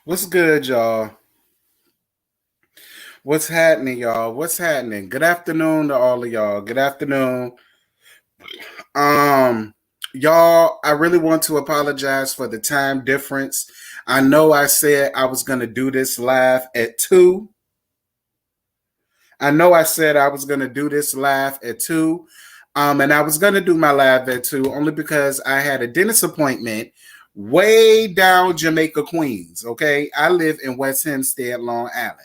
What's good, y'all? What's happening, y'all? What's happening? Good afternoon to all of y'all. Good afternoon. Um, y'all, I really want to apologize for the time difference. I know I said I was gonna do this live at 2. I know I said I was gonna do this live at 2. And I was gonna do my live at 2 only because I had a dentist appointment way down Jamaica, Queens. Okay. I live in West Hempstead, Long Island.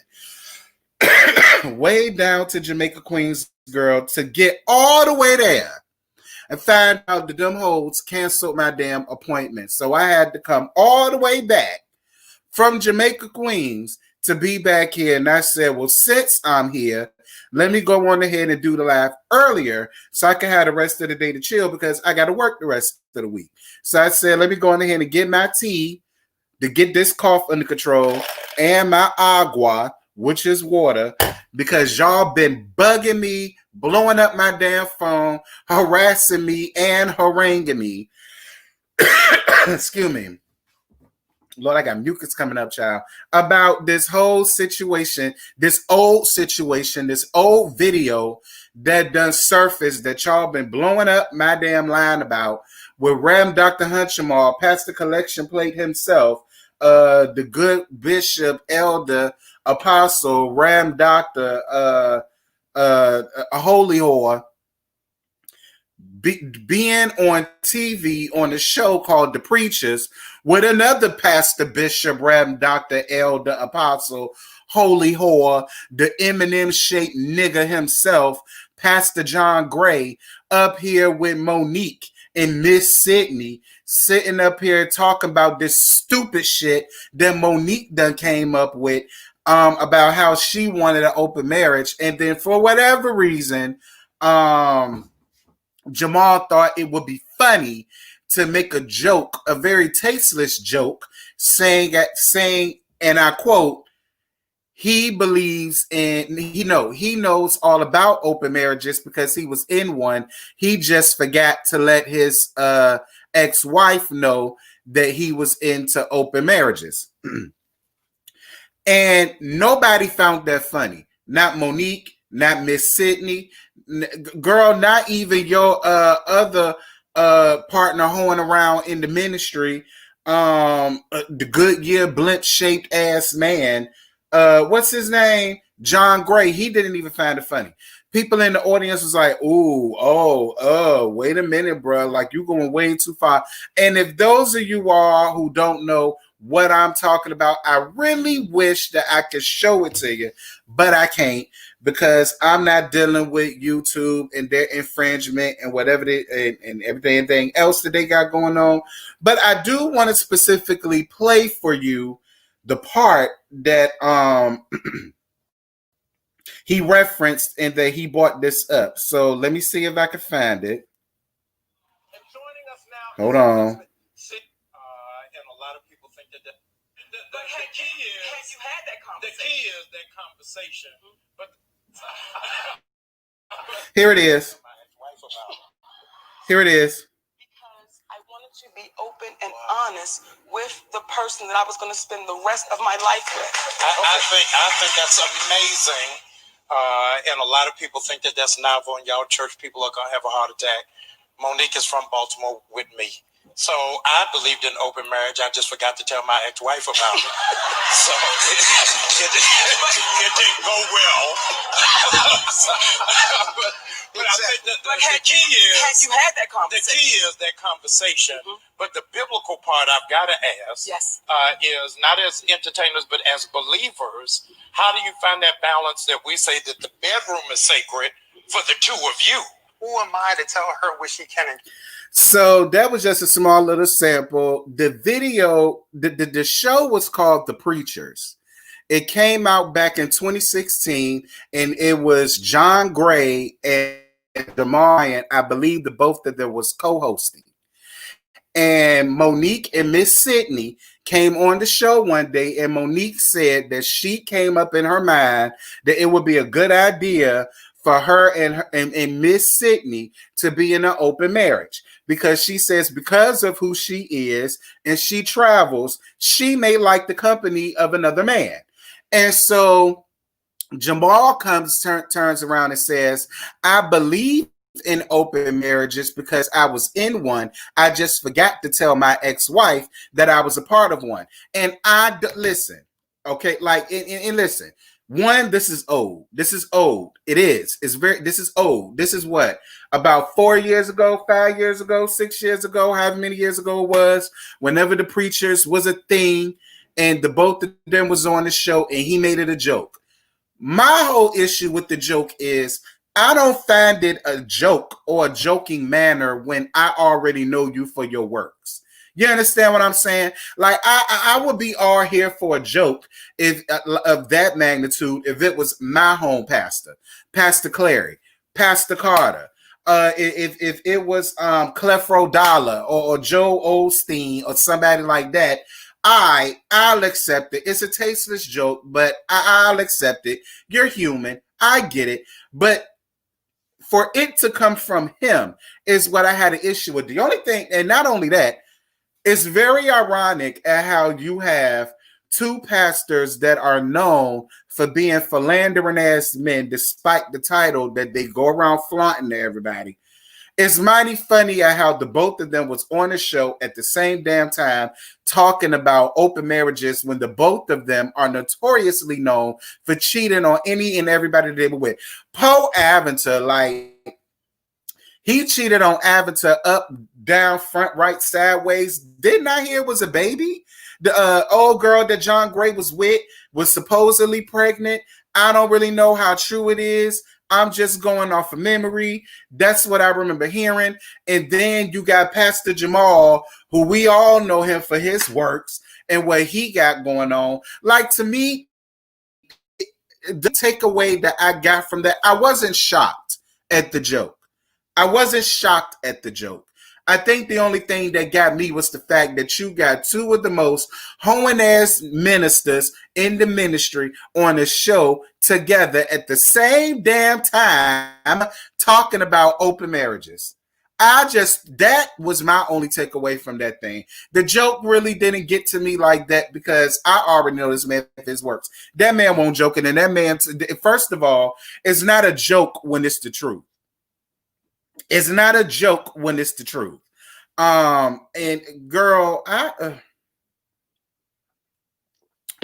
Way down to Jamaica, Queens, girl, to get all the way there and find out that them hoes canceled my damn appointment. So I had to come all the way back from Jamaica, Queens to be back here. And I said, well, since I'm here, let me go on ahead and do the live earlier so I can have the rest of the day to chill because I got to work the rest of the week. So I said, let me go on ahead and get my tea to get this cough under control and my agua, which is water, because y'all been bugging me, blowing up my damn phone, harassing me, and haranguing me. Excuse me. Lord, I got mucus coming up, child, about this whole situation, this old video that done surfaced that y'all been blowing up my damn line about with Ram Dr. Hunchamal, Pastor Collection Plate himself, the good bishop, elder, apostle, Ram Doctor, a holy whore, being on TV on a show called The Preachers with another pastor, bishop, Ram Doctor, elder, apostle, holy whore, the Eminem-shaped nigga himself, Pastor John Gray, up here with Monique and Miss Sydney, sitting up here talking about this stupid shit that Monique done came up with about how she wanted an open marriage. And then for whatever reason, Jamal thought it would be funny to make a joke, a very tasteless joke, saying, and I quote, he believes in, he knows all about open marriages because he was in one. He just forgot to let his ex-wife know that he was into open marriages. And nobody found that funny. Not Monique, not Miss Sydney, girl, not even your other partner hoeing around in the ministry, the Goodyear blimp-shaped ass man. What's his name? John Gray. He didn't even find it funny. People in the audience was like, wait a minute, bro. Like, you going way too far. And if those of you all who don't know what I'm talking about, I really wish that I could show it to you, but I can't because I'm not dealing with YouTube and their infringement and whatever and everything else that they got going on. But I do want to specifically play for you the part that he referenced and that he brought this up. So let me see if I can find it. And joining us now, hold on. And a lot of people think that the key is, have you had that conversation? The key is that conversation. But here it is. Here it is. Because I wanted to be open and honest with the person that I was going to spend the rest of my life with. I think that's amazing. And a lot of people think that that's novel, and y'all church people are going to have a heart attack. Monique is from Baltimore with me. So I believed in open marriage. I just forgot to tell my ex-wife about it. So it didn't go well. But I think the key is, had you had that conversation? The key is that conversation. Mm-hmm. But the biblical part I've got to ask is not as entertainers, but as believers, how do you find that balance that we say that the bedroom is sacred for the two of you? Who am I to tell her what she can and So that was just a small little sample. The video, the show was called The Preachers. It came out back in 2016, and it was John Gray and Jamal Bryant, I believe the both of them was co-hosting. And Monique and Miss Sydney came on the show one day, and Monique said that she came up in her mind that it would be a good idea for her and Miss Sydney to be in an open marriage, because she says because of who she is and she travels, she may like the company of another man. And so Jamal turns around and says, I believe in open marriages because I was in one. I just forgot to tell my ex-wife that I was a part of one. And listen, okay, like, and listen, one, this is old. This is old. It is. This is old. This is what? About 4 years ago, 5 years ago, 6 years ago, however many years ago it was, whenever the preachers was a thing and the both of them was on the show and he made it a joke. My whole issue with the joke is I don't find it a joke or a joking manner when I already know you for your works. You understand what I'm saying? Like, I would be all here for a joke if of that magnitude if it was my home pastor, Pastor Clary, Pastor Carter, if it was Clefro Dollar or Joe Osteen or somebody like that. I'll accept it. It's a tasteless joke, but I'll accept it. You're human. I get it. But for it to come from him is what I had an issue with. The only thing, and not only that, it's very ironic at how you have two pastors that are known for being philandering ass men, despite the title that they go around flaunting to everybody. It's mighty funny at how the both of them was on the show at the same damn time talking about open marriages when the both of them are notoriously known for cheating on any and everybody they were with. Poe Aventer, like, he cheated on Aventer up, down, front, right, sideways. Didn't I hear it was a baby? The old girl that John Gray was with was supposedly pregnant. I don't really know how true it is. I'm just going off of memory. That's what I remember hearing. And then you got Pastor Jamal, who we all know him for his works and what he got going on. Like, to me, the takeaway that I got from that, I wasn't shocked at the joke. I wasn't shocked at the joke. I think the only thing that got me was the fact that you got two of the most hoeing ass ministers in the ministry on a show together at the same damn time talking about open marriages. That was my only takeaway from that thing. The joke really didn't get to me like that because I already know this man if his works. That man won't joke, and that man, first of all, it's not a joke when it's the truth. It's not a joke when it's the truth. And girl,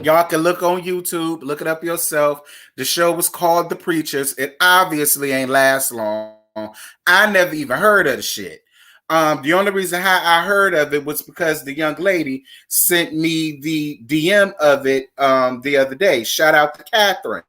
y'all can look on YouTube, look it up yourself. The show was called The Preachers. It obviously ain't last long. I never even heard of the shit. The only reason how I heard of it was because the young lady sent me the DM of it the other day. Shout out to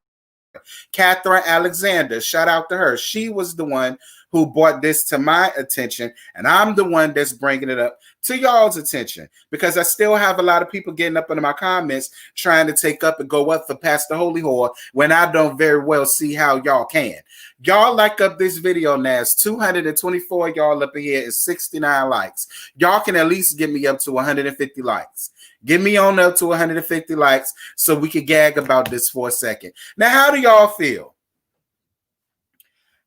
Catherine Alexander. Shout out to her. She was the one who brought this to my attention, and I'm the one that's bringing it up to y'all's attention because I still have a lot of people getting up into my comments trying to take up and go up for Pastor Holy Whore when I don't very well see how y'all can. Y'all like up this video now. It's 224 y'all up in here. It's 69 likes. Y'all can at least get me up to 150 likes. Get me on up to 150 likes so we can gag about this for a second. Now, how do y'all feel?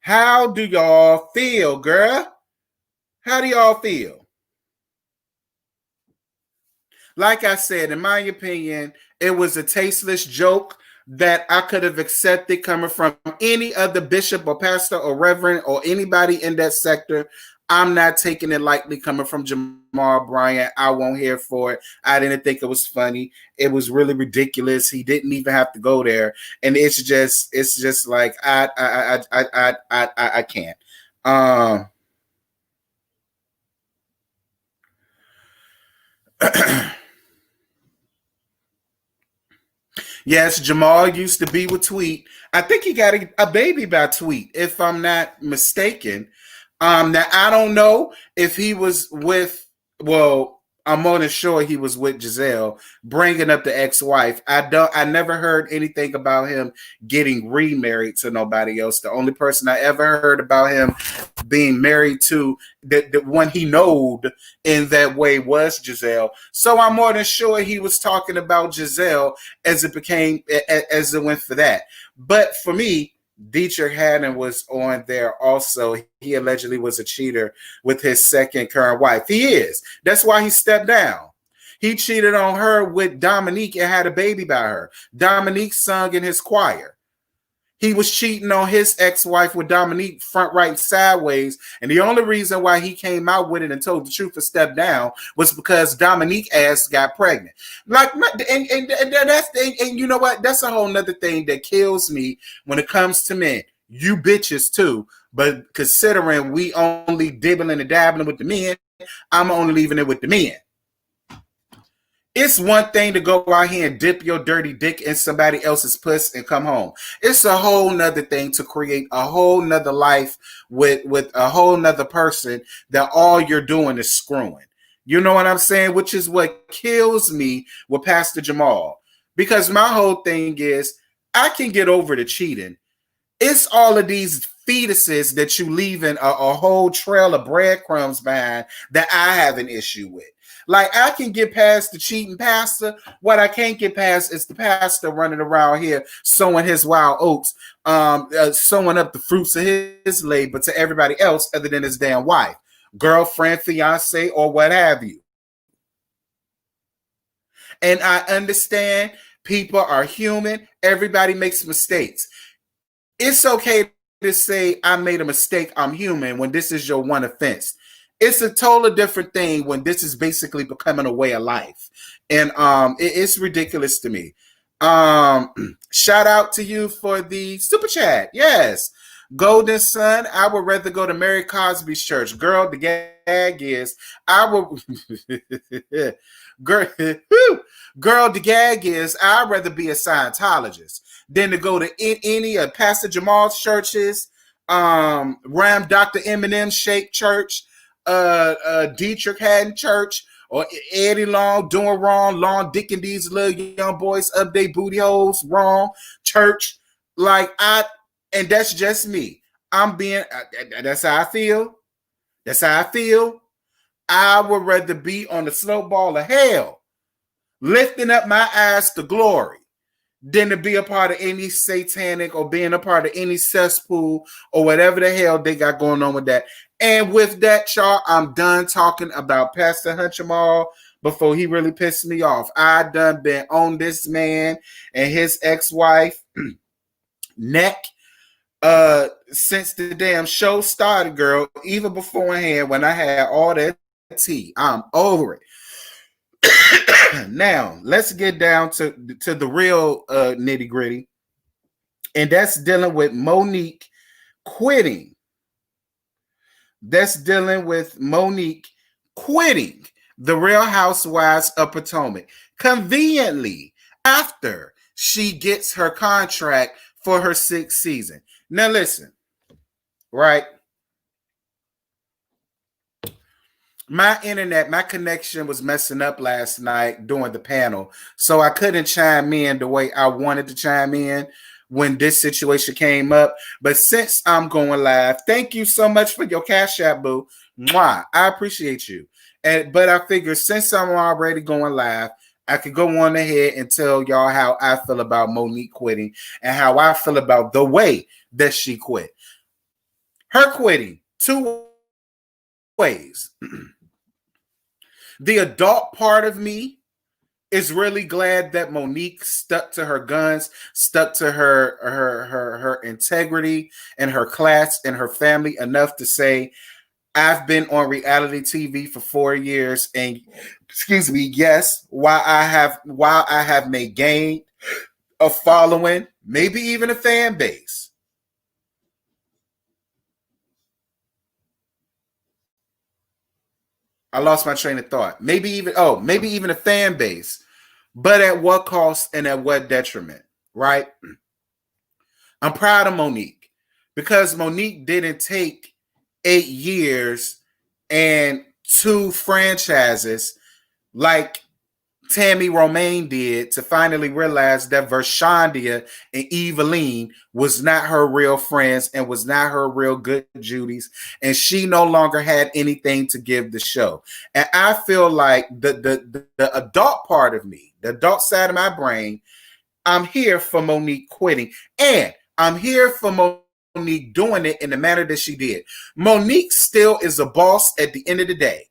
How do y'all feel, girl? How do y'all feel? Like I said, in my opinion, it was a tasteless joke that I could have accepted coming from any other bishop or pastor or reverend or anybody in that sector. I'm not taking it lightly coming from Jamal Bryant. I won't hear for it. I didn't think it was funny. It was really ridiculous. He didn't even have to go there. And it's just like I can't. Yes, Jamal used to be with Tweet. I think he got a baby by Tweet, if I'm not mistaken. Now I don't know if he was with. Well, I'm more than sure he was with Giselle, bringing up the ex-wife. I never heard anything about him getting remarried to nobody else. The only person I ever heard about him being married to, the one he knowed in that way, was Giselle. So I'm more than sure he was talking about Giselle as it went for that. But for me, Dietrich Haddon was on there also. He allegedly was a cheater with his second current wife. He is. That's why he stepped down. He cheated on her with Dominique and had a baby by her. Dominique sung in his choir. He was cheating on his ex-wife with Dominique front, right, and sideways. And the only reason why he came out with it and told the truth and stepped down was because Dominique ass got pregnant. Like, and you know what? That's a whole nother thing that kills me when it comes to men. You bitches too. But considering we only dibbling and dabbling with the men, I'm only leaving it with the men. It's one thing to go out here and dip your dirty dick in somebody else's puss and come home. It's a whole nother thing to create a whole nother life with a whole nother person that all you're doing is screwing. You know what I'm saying? Which is what kills me with Pastor Jamal. Because my whole thing is, I can get over the cheating. It's all of these fetuses that you leaving a whole trail of breadcrumbs behind that I have an issue with. Like, I can get past the cheating pastor. What I can't get past is the pastor running around here sowing his wild oats, sowing up the fruits of his labor to everybody else other than his damn wife, girlfriend, fiance, or what have you. And I understand people are human. Everybody makes mistakes. It's okay to say I made a mistake, I'm human, when this is your one offense. It's a totally different thing when this is basically becoming a way of life. And it's ridiculous to me. Shout out to you for the super chat. Yes. Golden Son, I would rather go to Mary Cosby's church. Girl, the gag is, I'd rather be a Scientologist than to go to any of Pastor Jamal's churches, Ram Dr. Eminem's Shake Church, Dietrich Haddon Church, or Eddie Long doing wrong, Long Dick and these little young boys up they booty holes wrong church. And that's just me. That's how I feel. That's how I feel. I would rather be on the slope ball of hell, lifting up my eyes to glory, than to be a part of any satanic or being a part of any cesspool or whatever the hell they got going on with that. And with that, y'all, I'm done talking about Pastor Hunchamal before he really pissed me off. I done been on this man and his ex-wife neck since the damn show started, girl. Even beforehand when I had all that tea. I'm over it. Now, let's get down to the real nitty gritty. And that's dealing with Monique quitting. That's dealing with Monique quitting the Real Housewives of Potomac conveniently after she gets her contract for her 6th season. Now, listen, right? My internet, my connection was messing up last night during the panel, so I couldn't chime in the way I wanted to chime in when this situation came up. But since I'm going live, thank you so much for your Cash App, boo. Mwah. I appreciate you. But I figured since I'm already going live, I could go on ahead and tell y'all how I feel about Monique quitting and how I feel about the way that she quit. Her quitting, 2 ways. The adult part of me is really glad that Monique stuck to her guns, stuck to her integrity and her class and her family enough to say, I've been on reality TV for 4 years, and yes, while I have made gain a following, maybe even a fan base. I lost my train of thought. Maybe even a fan base, but at what cost and at what detriment, right? I'm proud of Monique because Monique didn't take 8 years and 2 franchises like Tammy Romaine did to finally realize that Vershandia and Eveline was not her real friends and was not her real good Judys, and she no longer had anything to give the show. And I feel like the adult part of me, the adult side of my brain, I'm here for Monique quitting. And I'm here for Monique doing it in the manner that she did. Monique still is a boss at the end of the day.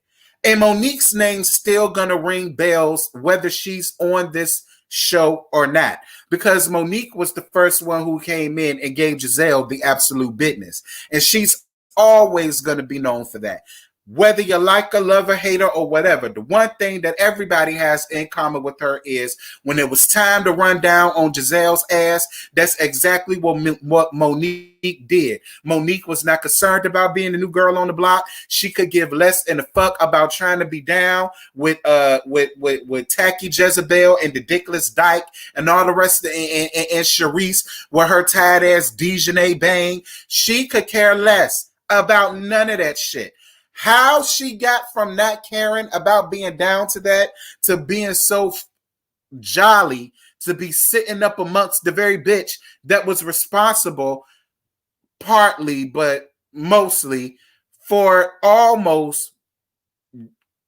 And Monique's name's still gonna ring bells whether she's on this show or not. Because Monique was the first one who came in and gave Giselle the absolute business. And she's always gonna be known for that. Whether you like her, love her, hate her, or whatever, the one thing that everybody has in common with her is when it was time to run down on Giselle's ass, that's exactly what Monique did. Monique was not concerned about being the new girl on the block. She could give less than a fuck about trying to be down with tacky Jezebel and ridiculous Dyke and all the rest of and Charisse with her tired ass Dejanay Bang. She could care less about none of that shit. How she got from not caring about being down to that to being so jolly to be sitting up amongst the very bitch that was responsible partly, but mostly for almost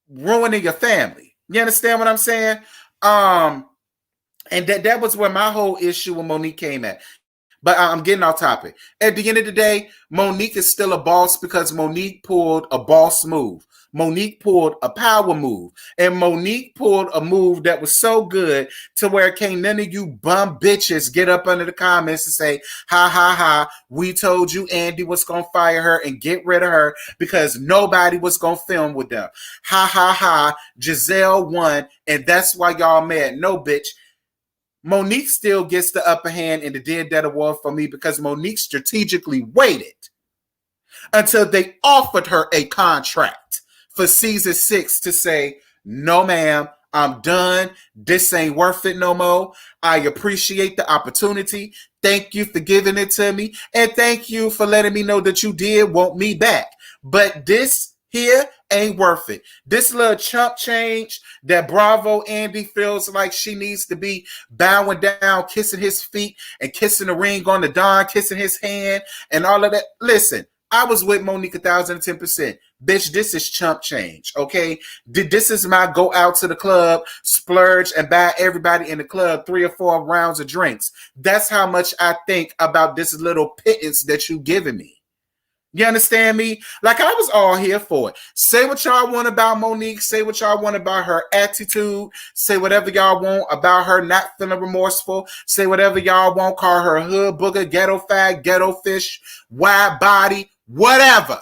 ruining your family. You understand what I'm saying? And that was where my whole issue with Monique came at. But I'm getting off topic. At the end of the day, Monique is still a boss because Monique pulled a boss move. Monique pulled a power move. And Monique pulled a move that was so good to where can't none of you bum bitches get up under the comments and say, ha, ha, ha, we told you Andy was going to fire her and get rid of her because nobody was going to film with them. Ha, ha, ha, Giselle won, and that's why y'all mad. No, bitch. Monique still gets the upper hand in the Did That Award for me because Monique strategically waited until they offered her a contract for season 6 to say, no, ma'am, I'm done. This ain't worth it no more. I appreciate the opportunity. Thank you for giving it to me. And thank you for letting me know that you did want me back. But this here ain't worth it. This little chump change that Bravo Andy feels like she needs to be bowing down, kissing his feet and kissing the ring on the Don, kissing his hand and all of that. Listen, I was with Monique 1,010%. Bitch, this is chump change, okay? This is my go out to the club, splurge, and buy everybody in the club 3 or 4 rounds of drinks. That's how much I think about this little pittance that you giving me. You understand me? Like, I was all here for it. Say what y'all want about Monique. Say what y'all want about her attitude. Say whatever y'all want about her not feeling remorseful. Say whatever y'all want. Call her hood booger, ghetto fag, ghetto fish, wide body, whatever.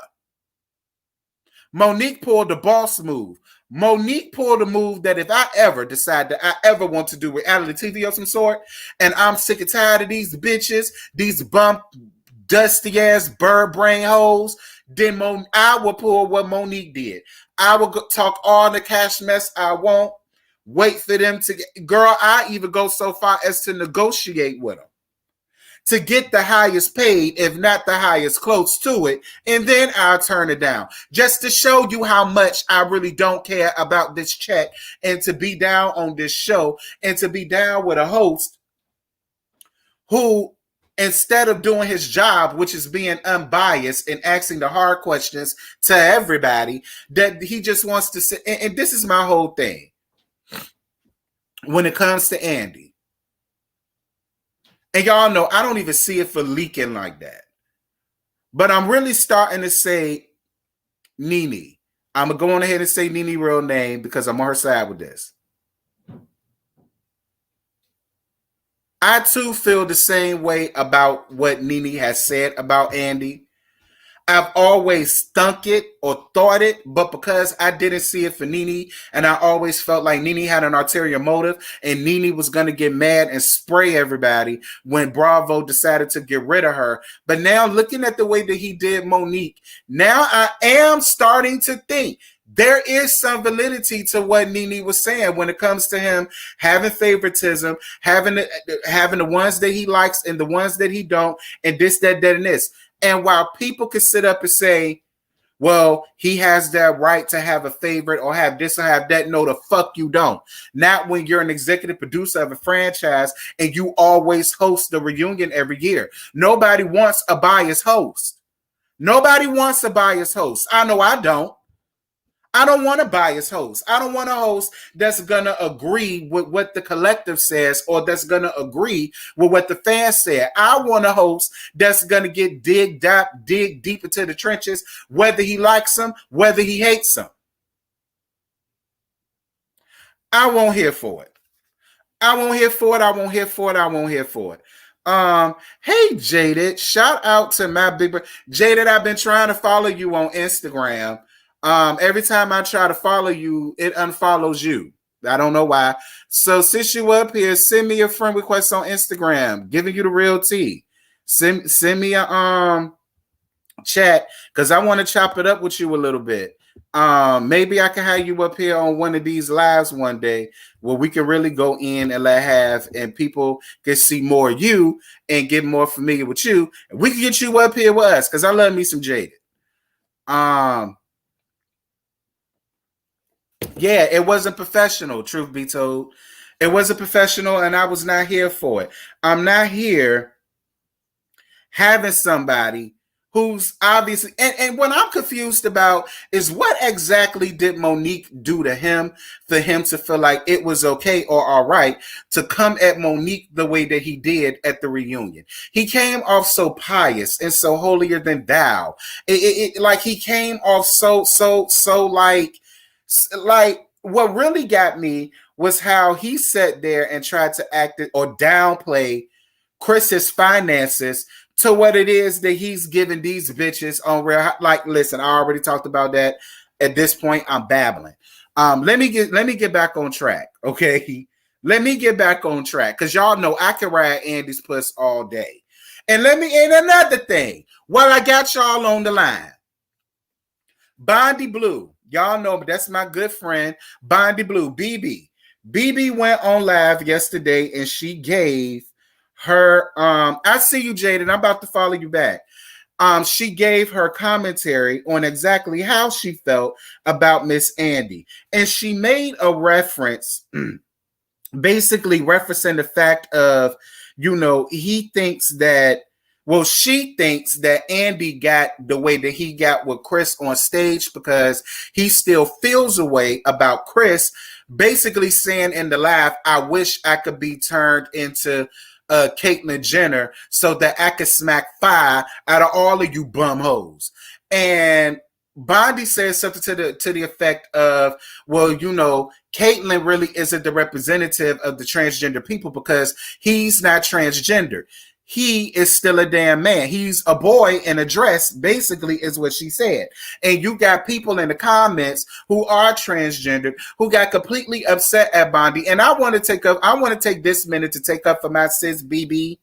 Monique pulled the boss move. Monique pulled a move that if I ever decide that I ever want to do reality TV of some sort, and I'm sick and tired of these bitches, these bump dusty ass bird brain hoes, then I will pull what Monique did. I will talk all the cash mess I want, wait for them to get, girl, I even go so far as to negotiate with them to get the highest paid, if not the highest, close to it, and then I'll turn it down. Just to show you how much I really don't care about this check and to be down on this show and to be down with a host who, instead of doing his job, which is being unbiased and asking the hard questions to everybody, that he just wants to say, and this is my whole thing when it comes to Andy. And y'all know I don't even see it for leaking like that. But I'm really starting to say Nene. I'm going to go on ahead and say Nene's real name because I'm on her side with this. I too feel the same way about what Nene has said about Andy. I've always thunk it or thought it, but because I didn't see it for Nene, and I always felt like Nene had an ulterior motive, and Nene was going to get mad and spray everybody when Bravo decided to get rid of her. But now, looking at the way that he did Monique, now I am starting to think there is some validity to what Nene was saying when it comes to him having favoritism, having the ones that he likes and the ones that he don't, and this, that, and this. And while people can sit up and say, well, he has that right to have a favorite or have this or have that, no, the fuck you don't. Not when you're an executive producer of a franchise and you always host the reunion every year. Nobody wants a biased host. Nobody wants a biased host. I know I don't. I don't want a biased host. I don't want a host that's going to agree with what the collective says or that's going to agree with what the fans said. I want a host that's going to get dig deep into the trenches, whether he likes them, whether he hates them. I won't hear for it. I won't hear for it. I won't hear for it. I won't hear for it. Hey Jaded, shout out to my big brother. Jaded, I've been trying to follow you on Instagram. Every time I try to follow you, it unfollows you. I don't know why. So since you up here, send me a friend request on Instagram, giving you the real tea. Send me a chat because I want to chop it up with you a little bit. Maybe I can have you up here on one of these lives one day where we can really go in and and people can see more of you and get more familiar with you. And we can get you up here with us because I love me some Jaded. Yeah, it wasn't professional, truth be told. It wasn't professional, and I was not here for it. I'm not here having somebody who's obviously, and what I'm confused about is what exactly did Monique do to him for him to feel like it was okay or all right to come at Monique the way that he did at the reunion. He came off so pious and so holier than thou. Like he came off so like what really got me was how he sat there and tried to act or downplay Chris's finances to what it is that he's giving these bitches on real. Like, listen, I already talked about that. At this point, I'm babbling. Let me get back on track, okay? Let me get back on track because y'all know I can ride Andy's puss all day. And another thing, while I got y'all on the line, Bondi Blue, y'all know, but that's my good friend, Bondi Blue, BB. BB went on live yesterday and she gave her, I see you, Jade, and I'm about to follow you back. She gave her commentary on exactly how she felt about Miss Andy. And she made a reference, basically referencing the fact of, she thinks that Andy got the way that he got with Chris on stage because he still feels a way about Chris, basically saying in the live, I wish I could be turned into Caitlyn Jenner so that I could smack fire out of all of you bum hoes. And Bondi says something to the effect of, well, Caitlyn really isn't the representative of the transgender people because he's not transgender. He is still a damn man. He's a boy in a dress, basically, is what she said. And you got people in the comments who are transgendered who got completely upset at Bondi. And I want to take this minute to take up for my sis BB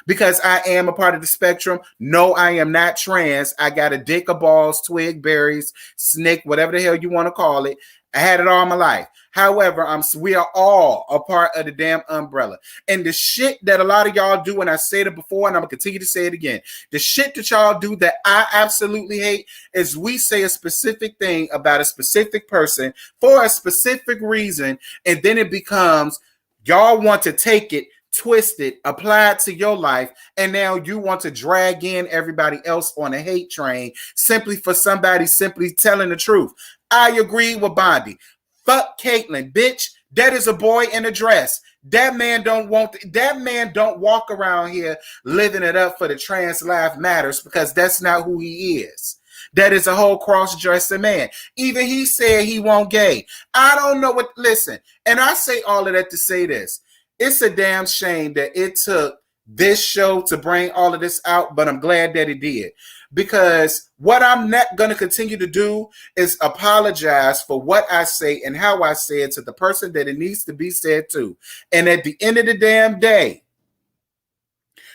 because I am a part of the spectrum. No, I am not trans. I got a dick, a balls, twig, berries, snake, whatever the hell you want to call it. I had it all my life. However, we are all a part of the damn umbrella. And the shit that a lot of y'all do, and I said it before, and I'm going to continue to say it again, the shit that y'all do that I absolutely hate is we say a specific thing about a specific person for a specific reason, and then it becomes y'all want to take it, twist it, apply it to your life, and now you want to drag in everybody else on a hate train simply for somebody simply telling the truth. I agree with Bondi. Fuck Caitlyn, bitch. That is a boy in a dress. That man don't walk around here living it up for the trans life matters because that's not who he is. That is a whole cross-dressing man. Even he said he won't gay. I don't know what, listen, and I say all of that to say this. It's a damn shame that it took this show to bring all of this out, but I'm glad that it did. Because what I'm not going to continue to do is apologize for what I say and how I say it to the person that it needs to be said to. And at the end of the damn day,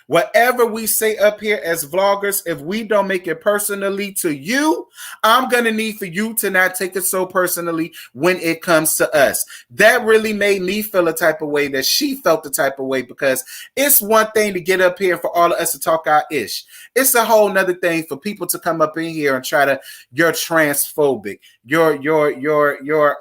whatever we say up here as vloggers, if we don't make it personally to you, I'm going to need for you to not take it so personally when it comes to us. That really made me feel a type of way that she felt the type of way because it's one thing to get up here for all of us to talk our ish. It's a whole nother thing for people to come up in here and try to, you're transphobic, you're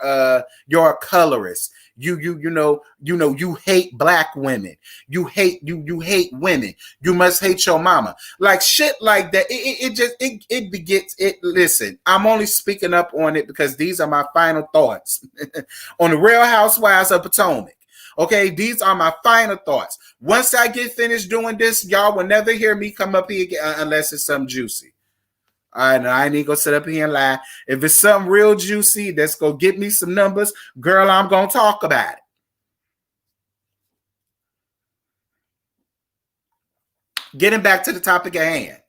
a colorist. you hate black women. You hate women. You must hate your mama. Like shit like that. It begets it. Listen, I'm only speaking up on it because these are my final thoughts on the Real Housewives of Potomac. Okay, these are my final thoughts. Once I get finished doing this, y'all will never hear me come up here again unless it's something juicy. All right, I ain't gonna sit up here and lie. If it's something real juicy that's gonna get me some numbers, girl, I'm gonna talk about it. Getting back to the topic at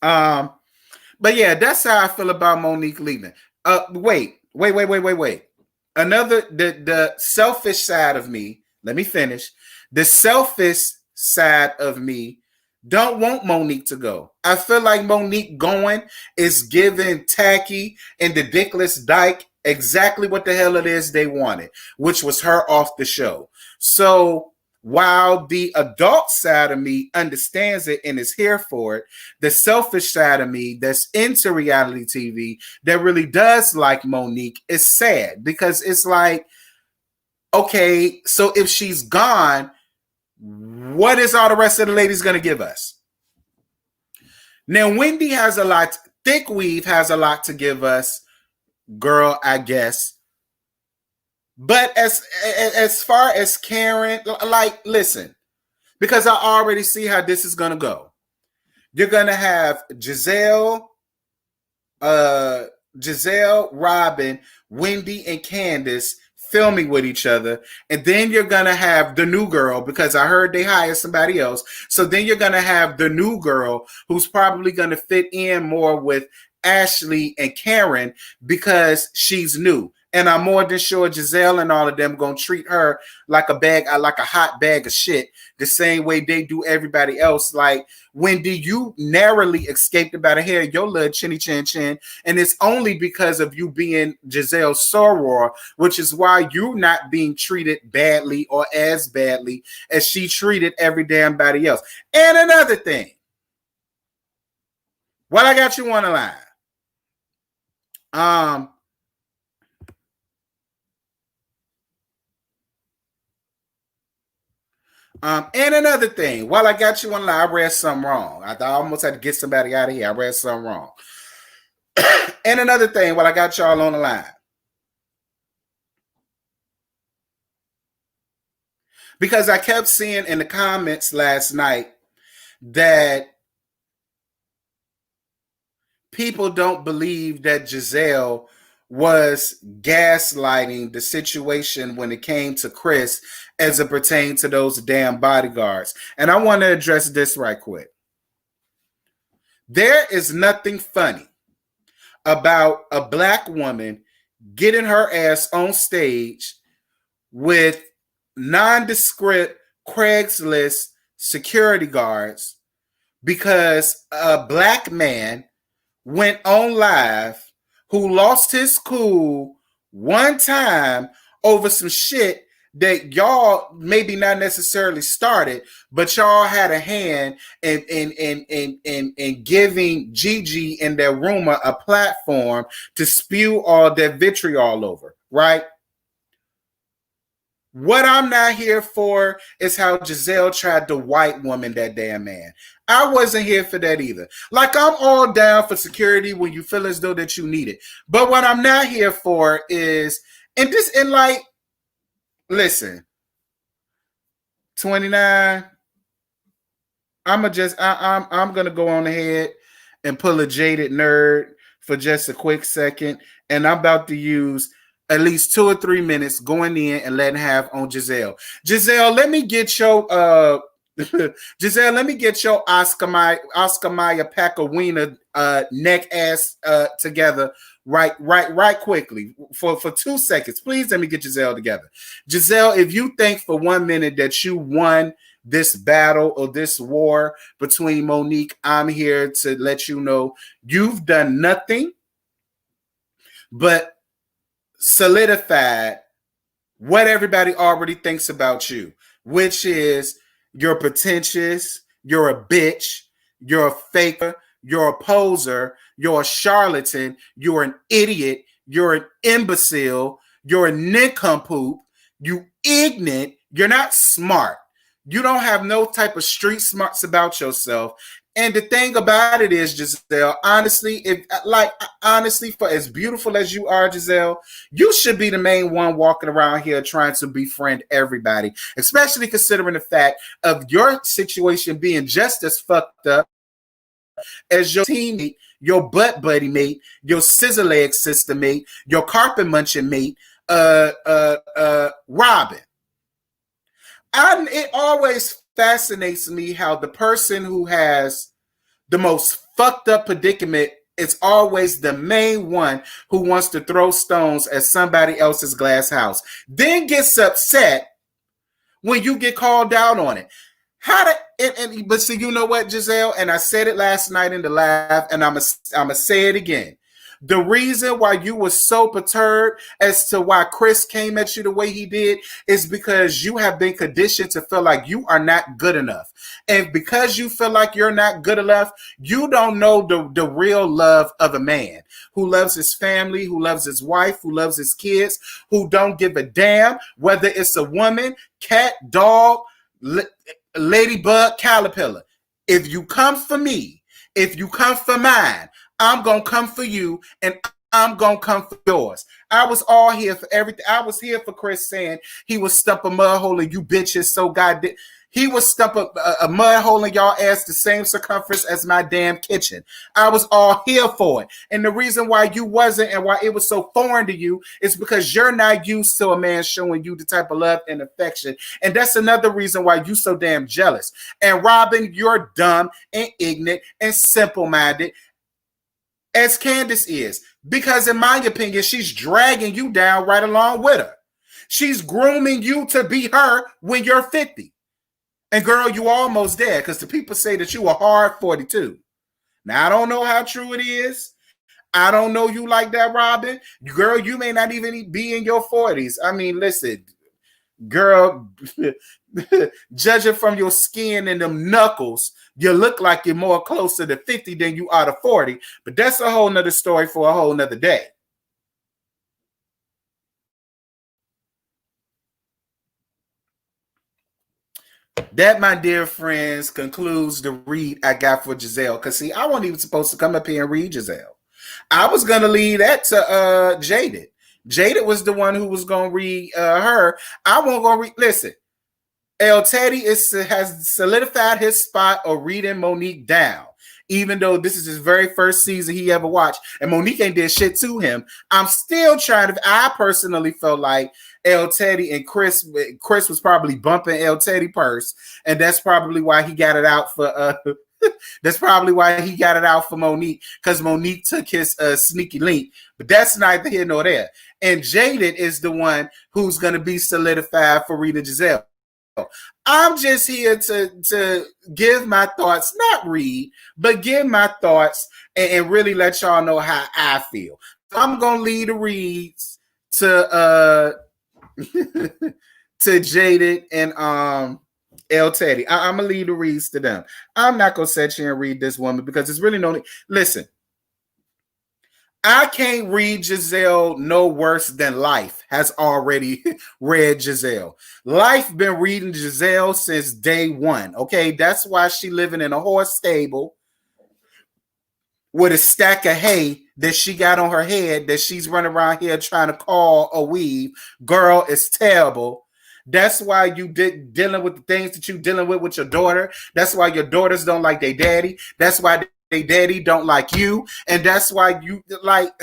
hand. But yeah, that's how I feel about Monique leaving. Wait. Another the selfish side of me. Let me finish. The selfish side of me don't want Monique to go. I feel like Monique going is giving Tacky and the Dickless Dyke exactly what the hell it is they wanted, which was her off the show. So while the adult side of me understands it and is here for it, the selfish side of me that's into reality TV that really does like Monique is sad because it's like, okay, so if she's gone, what is all the rest of the ladies going to give us? Now, Wendy has a lot. Thick Weave has a lot to give us, girl, I guess. But as far as Karen, like, listen, because I already see how this is going to go. You're going to have Giselle, Robin, Wendy, and Candace filming with each other. And then you're going to have the new girl, because I heard they hired somebody else. So then you're going to have the new girl who's probably going to fit in more with Ashley and Karen because she's new. And I'm more than sure Giselle and all of them going to treat her like a hot bag of shit, the same way they do everybody else. Like, Wendy, you narrowly escaped about a hair, your little chinny chin chin, and it's only because of you being Giselle soror, which is why you're not being treated badly or as badly as she treated every damn body else. And another thing, while I got you on the line, and another thing, while I got you on line, I read something wrong. I almost had to get somebody out of here. I read something wrong. And another thing, while I got y'all on the line, because I kept seeing in the comments last night that people don't believe that Giselle was gaslighting the situation when it came to Chris as it pertained to those damn bodyguards. And I want to address this right quick. There is nothing funny about a black woman getting her ass on stage with nondescript Craigslist security guards because a black man went on live who lost his cool one time over some shit that y'all maybe not necessarily started, but y'all had a hand in giving Gigi and their rumor a platform to spew all that vitriol over, right? What I'm not here for is how Giselle tried to white woman that damn man. I wasn't here for that either. Like, I'm all down for security when you feel as though that you need it. But what I'm not here for is, listen, 29, I'm gonna go on ahead and pull a jaded nerd for just a quick second, and I'm about to use at least 2 or 3 minutes going in and letting have on Giselle. Giselle, let me get your Oscar Mayer pack of wiener neck ass together right quickly for 2 seconds. Please let me get Giselle together. Giselle, if you think for 1 minute that you won this battle or this war between Monique, I'm here to let you know you've done nothing but solidified what everybody already thinks about you, which is you're pretentious, you're a bitch, you're a faker, you're a poser, you're a charlatan, you're an idiot, You're an imbecile. You're a nincompoop. You ignorant. You're not smart. You don't have no type of street smarts about yourself. And the thing about it is, Giselle, honestly, for as beautiful as you are, Giselle, you should be the main one walking around here trying to befriend everybody, especially considering the fact of your situation being just as fucked up as your teammate, your butt buddy mate, your scissor leg sister mate, your carpet munching mate, Robin. It always fascinates me how the person who has the most fucked up predicament is always the main one who wants to throw stones at somebody else's glass house, then gets upset when you get called out on it. But see, you know what, Giselle? And I said it last night in the live, and I'm gonna say it again. The reason why you were so perturbed as to why Chris came at you the way he did is because you have been conditioned to feel like you are not good enough. And because you feel like you're not good enough, you don't know the real love of a man who loves his family, who loves his wife, who loves his kids, who don't give a damn whether it's a woman, cat, dog, ladybug, caterpillar. If you come for me, if you come for mine, I'm going to come for you, and I'm going to come for yours. I was all here for everything. I was here for Chris saying he was stump a mud hole and you bitches so goddamn. He was stump a mud hole in y'all ass the same circumference as my damn kitchen. I was all here for it. And the reason why you wasn't and why it was so foreign to you is because you're not used to a man showing you the type of love and affection. And that's another reason why you so damn jealous. And Robin, you're dumb and ignorant and simple-minded, as Candace is, because in my opinion, she's dragging you down right along with her. She's grooming you to be her when you're 50. And girl, you almost there, because the people say that you a hard 42. Now, I don't know how true it is. I don't know you like that, Robin. Girl, you may not even be in your 40s. I mean, listen, girl, judging from your skin and them knuckles, you look like you're more closer to 50 than you are to 40. But that's a whole nother story for a whole nother day. That, my dear friends, concludes the read I got for Giselle. Because, see, I wasn't even supposed to come up here and read Giselle. I was going to leave that to Jaded. Jaded was the one who was going to read her. I won't go read. Listen, El Teddy has solidified his spot of reading Monique down, even though this is his very first season he ever watched, and Monique ain't did shit to him. I'm still trying to. I personally felt like El Teddy and Chris was probably bumping El Teddy purse, and that's probably why he got it out for. That's probably why he got it out for Monique, because Monique took his sneaky link. But that's neither here nor there. And Jaded is the one who's going to be solidified for Rita Giselle. I'm just here to give my thoughts, not read, but give my thoughts and really let y'all know how I feel. So I'm gonna leave the reads to to Jaded and El Teddy. I'm gonna leave the reads to them. I'm not gonna sit here and read this woman because it's really no. Listen, I can't read Giselle no worse than Life has already read Giselle. Life been reading Giselle since day one, okay? That's why she living in a horse stable with a stack of hay that she got on her head that she's running around here trying to call a weave. Girl, it's terrible. That's why you dealing with the things that you dealing with your daughter. That's why your daughters don't like their daddy. That's why they daddy don't like you, and that's why you like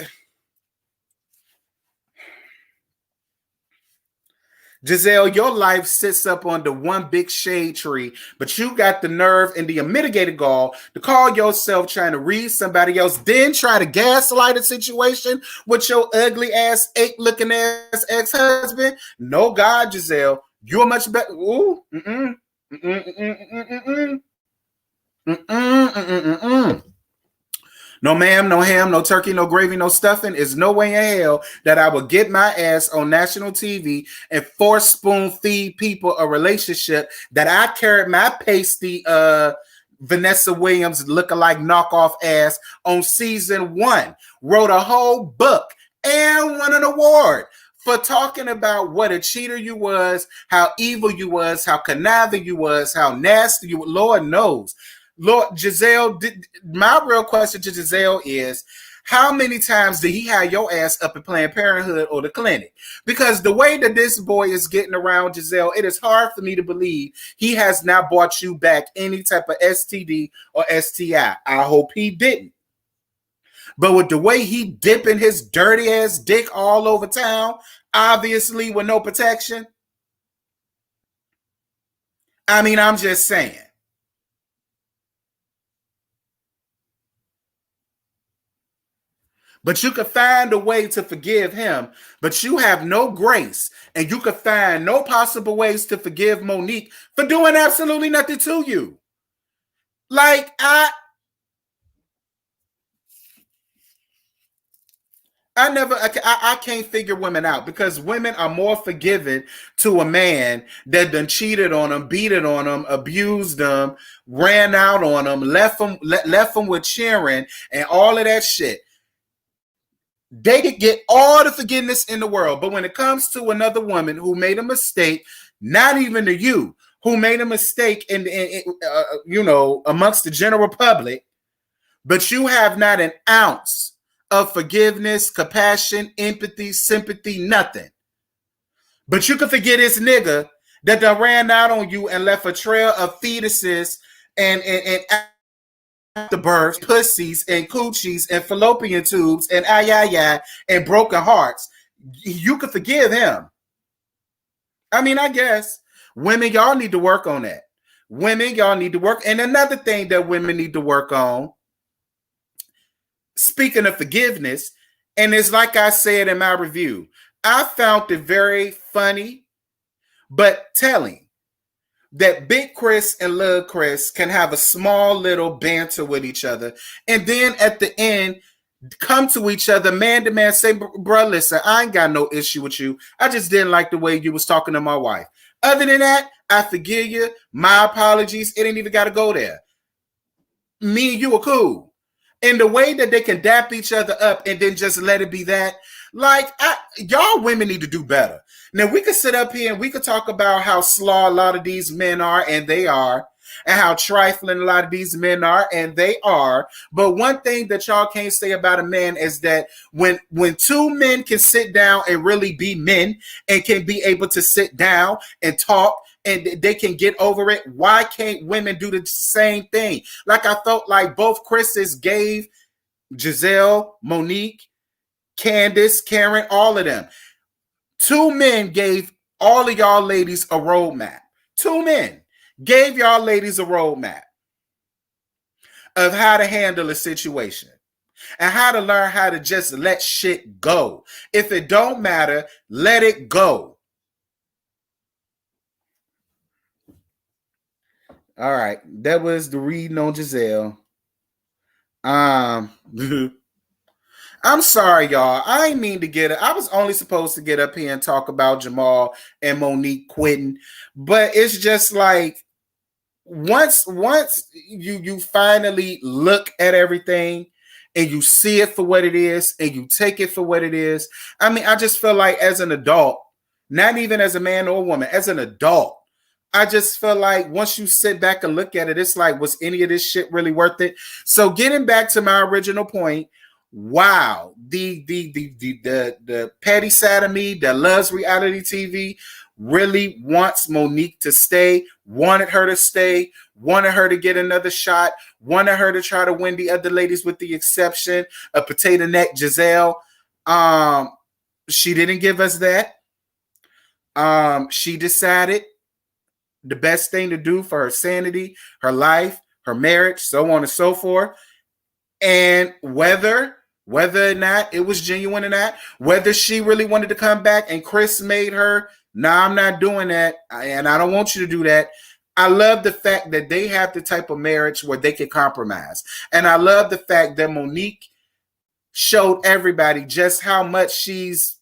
Giselle. Your life sits up on the one big shade tree, but you got the nerve and the unmitigated gall to call yourself trying to read somebody else, then try to gaslight a situation with your ugly ass, ape-looking ass ex-husband. No, God, Giselle, you're much better. Ooh, No ma'am, no ham, no turkey, no gravy, no stuffing. Is no way in hell that I would get my ass on national TV and spoon feed people a relationship that I carried my pasty Vanessa Williams lookalike knockoff ass on season 1. Wrote a whole book and won an award for talking about what a cheater you was, how evil you was, how conniving you was, how nasty you were. Lord knows. Lord, Giselle, my real question to Giselle is, how many times did he have your ass up at Planned Parenthood or the clinic? Because the way that this boy is getting around Giselle, it is hard for me to believe he has not brought you back any type of STD or STI. I hope he didn't. But with the way he dipping his dirty ass dick all over town, obviously with no protection, I mean, I'm just saying. But you could find a way to forgive him, but you have no grace, and you could find no possible ways to forgive Monique for doing absolutely nothing to you. Like, I can't figure women out, because women are more forgiving to a man that done cheated on them, beat it on them, abused them, ran out on them, left them with cheering and all of that shit. They could get all the forgiveness in the world, but when it comes to another woman who made a mistake, not even to you, who made a mistake in amongst the general public, but you have not an ounce of forgiveness, compassion, empathy, sympathy, nothing. But you can forget this nigga that done ran out on you and left a trail of fetuses and afterbirths, pussies and coochies and fallopian tubes and and broken hearts. You could forgive him. I mean, I guess women, y'all need to work on that. Women, y'all need to work. And another thing that women need to work on, speaking of forgiveness, and it's like I said in my review, I found it very funny, but telling, that Big Chris and Lil Chris can have a small little banter with each other, and then at the end come to each other man to man, say, bro, listen, I ain't got no issue with you. I just didn't like the way you was talking to my wife. Other than that, I forgive you. My apologies. It ain't even got to go there. Me and you are cool. And the way that they can dap each other up and then just let it be that, like, y'all women need to do better. Now, we could sit up here and we could talk about how slow a lot of these men are, and they are, and how trifling a lot of these men are, and they are. But one thing that y'all can't say about a man is that when two men can sit down and really be men and can be able to sit down and talk and they can get over it, why can't women do the same thing? Like, I felt like both Chris's gave Giselle, Monique, Candace, Karen, all of them. Two men gave all of y'all ladies a roadmap. Two men gave y'all ladies a roadmap of how to handle a situation and how to learn how to just let shit go. If it don't matter, let it go. All right, that was the reading on Giselle. I'm sorry, y'all. I ain't mean to get it. I was only supposed to get up here and talk about Jamal and Monique quitting, but it's just like once you finally look at everything and you see it for what it is and you take it for what it is. I mean, I just feel like as an adult, not even as a man or a woman, as an adult, I just feel like once you sit back and look at it, it's like, was any of this shit really worth it? So getting back to my original point, wow, the petty side of me that loves reality TV really wants Monique to stay, wanted her to stay, wanted her to get another shot, wanted her to try to win the other ladies with the exception of Potato Neck Giselle. She didn't give us that. She decided the best thing to do for her sanity, her life, her marriage, so on and so forth. And whether or not it was genuine or not, whether she really wanted to come back and Chris made her, nah, I'm not doing that. And I don't want you to do that. I love the fact that they have the type of marriage where they can compromise. And I love the fact that Monique showed everybody just how much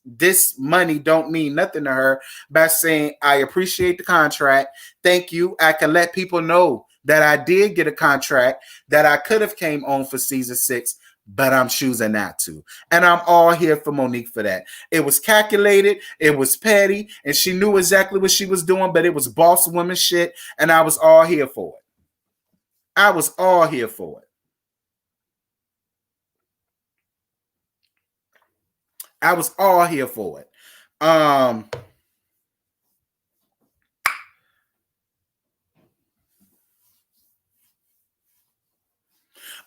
this money don't mean nothing to her by saying, I appreciate the contract. Thank you. I can let people know that I did get a contract, that I could have came on for season 6, but I'm choosing not to. And I'm all here for Monique for that. It was calculated, it was petty, and she knew exactly what she was doing, but it was boss woman shit, and I was all here for it. I was all here for it. I was all here for it.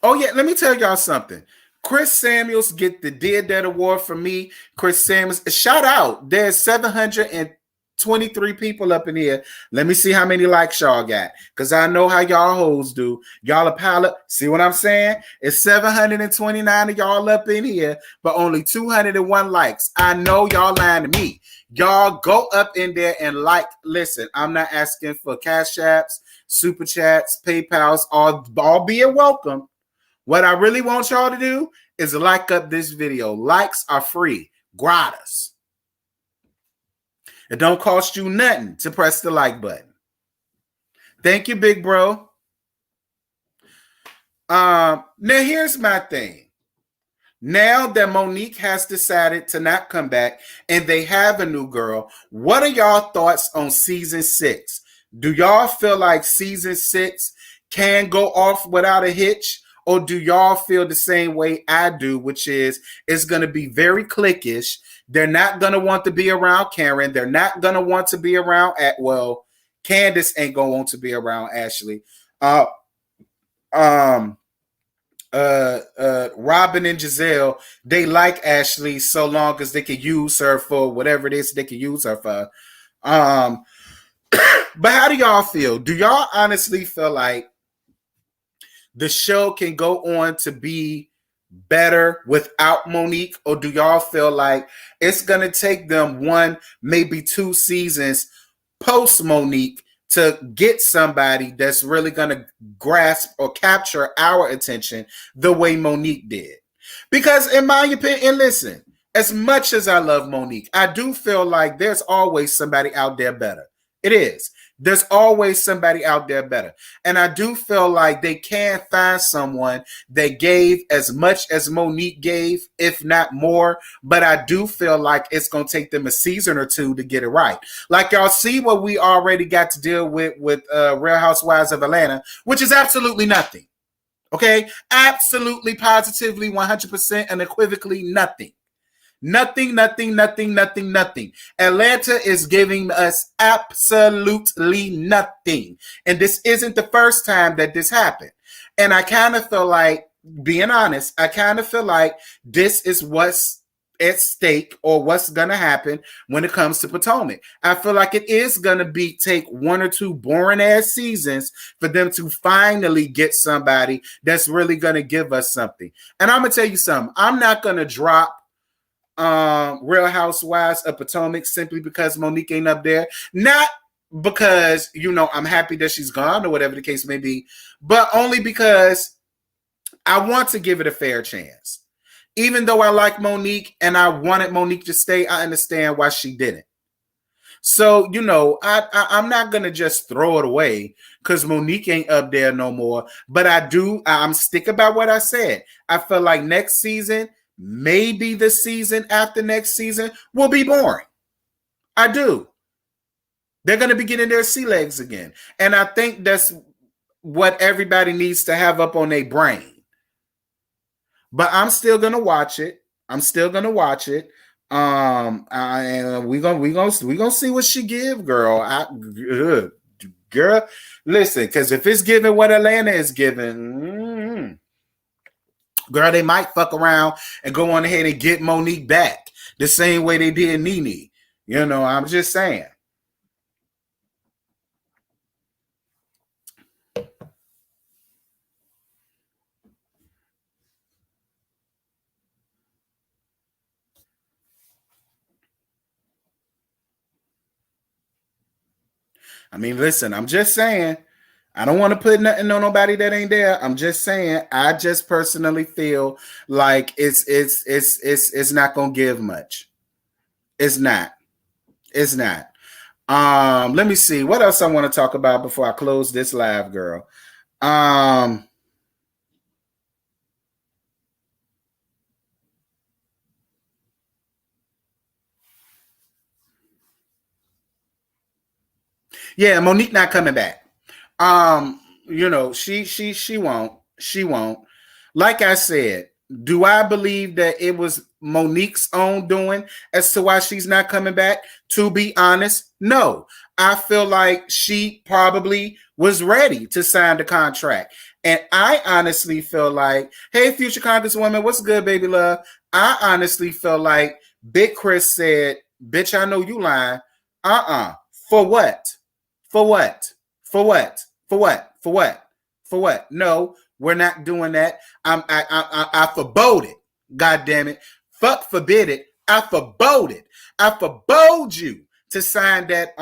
Oh yeah, let me tell y'all something. Chris Samuels get the Did That Award from me. Chris Samuels, shout out. There's 723 people up in here. Let me see how many likes y'all got. Because I know how y'all hoes do. Y'all a pile up. See what I'm saying? It's 729 of y'all up in here, but only 201 likes. I know y'all lying to me. Y'all go up in there and like. Listen, I'm not asking for cash apps, super chats, PayPals, all being welcome. What I really want y'all to do is like up this video. Likes are free, gratis. It don't cost you nothing to press the like button. Thank you, big bro. Now here's my thing. Now that Monique has decided to not come back and they have a new girl, what are y'all thoughts on season 6? Do y'all feel like season 6 can go off without a hitch? Or do y'all feel the same way I do, which is it's going to be very cliquish. They're not going to want to be around Karen. They're not going to want to be around Candace ain't going to want to be around Ashley. Robin and Giselle, they like Ashley so long as they can use her for whatever it is they can use her for. But how do y'all feel? Do y'all honestly feel like the show can go on to be better without Monique? Or do y'all feel like it's going to take them 1, maybe 2 seasons post Monique to get somebody that's really going to grasp or capture our attention the way Monique did? Because in my opinion, and listen, as much as I love Monique, I do feel like there's always somebody out there better. It is. There's always somebody out there better. And I do feel like they can find someone that gave as much as Monique gave, if not more. But I do feel like it's going to take them a season or 2 to get it right. Like y'all see what we already got to deal with Real Housewives of Atlanta, which is absolutely nothing. Okay? Absolutely, positively, 100% unequivocally nothing. Nothing. Atlanta is giving us absolutely nothing. And this isn't the first time that this happened. And I kind of feel like, being honest, I kind of feel like this is what's at stake or what's going to happen when it comes to Potomac. I feel like it is going to take 1 or 2 boring ass seasons for them to finally get somebody that's really going to give us something. And I'm going to tell you something. I'm not going to drop Real Housewives of Potomac simply because Monique ain't up there. Not because, I'm happy that she's gone or whatever the case may be, but only because I want to give it a fair chance. Even though I like Monique and I wanted Monique to stay, I understand why she didn't. So, I'm not going to just throw it away because Monique ain't up there no more. But I'm sticking by what I said. I feel like next season, maybe the season after next season, will be boring. I do. They're going to be getting their sea legs again. And I think that's what everybody needs to have up on their brain. But I'm still going to watch it. And we gonna see what she give, girl. Girl, listen, because if it's giving what Atlanta is giving, girl, they might fuck around and go on ahead and get Monique back the same way they did Nene. I'm just saying. I mean, listen, I'm just saying. I don't want to put nothing on nobody that ain't there. I'm just saying. I just personally feel like it's not gonna give much. It's not. Let me see what else I want to talk about before I close this live, girl. Yeah, Monique not coming back. She won't. She won't. Like I said, do I believe that it was Monique's own doing as to why she's not coming back? To be honest, no. I feel like she probably was ready to sign the contract. And I honestly feel like, hey, future Congresswoman, what's good, baby love? I honestly feel like Big Chris said, bitch, I know you lying. For what? For what? For what? For what? For what? For what? No, we're not doing that. I forbode it. God damn it. Fuck forbid it. I forbode it. I forbode you to sign that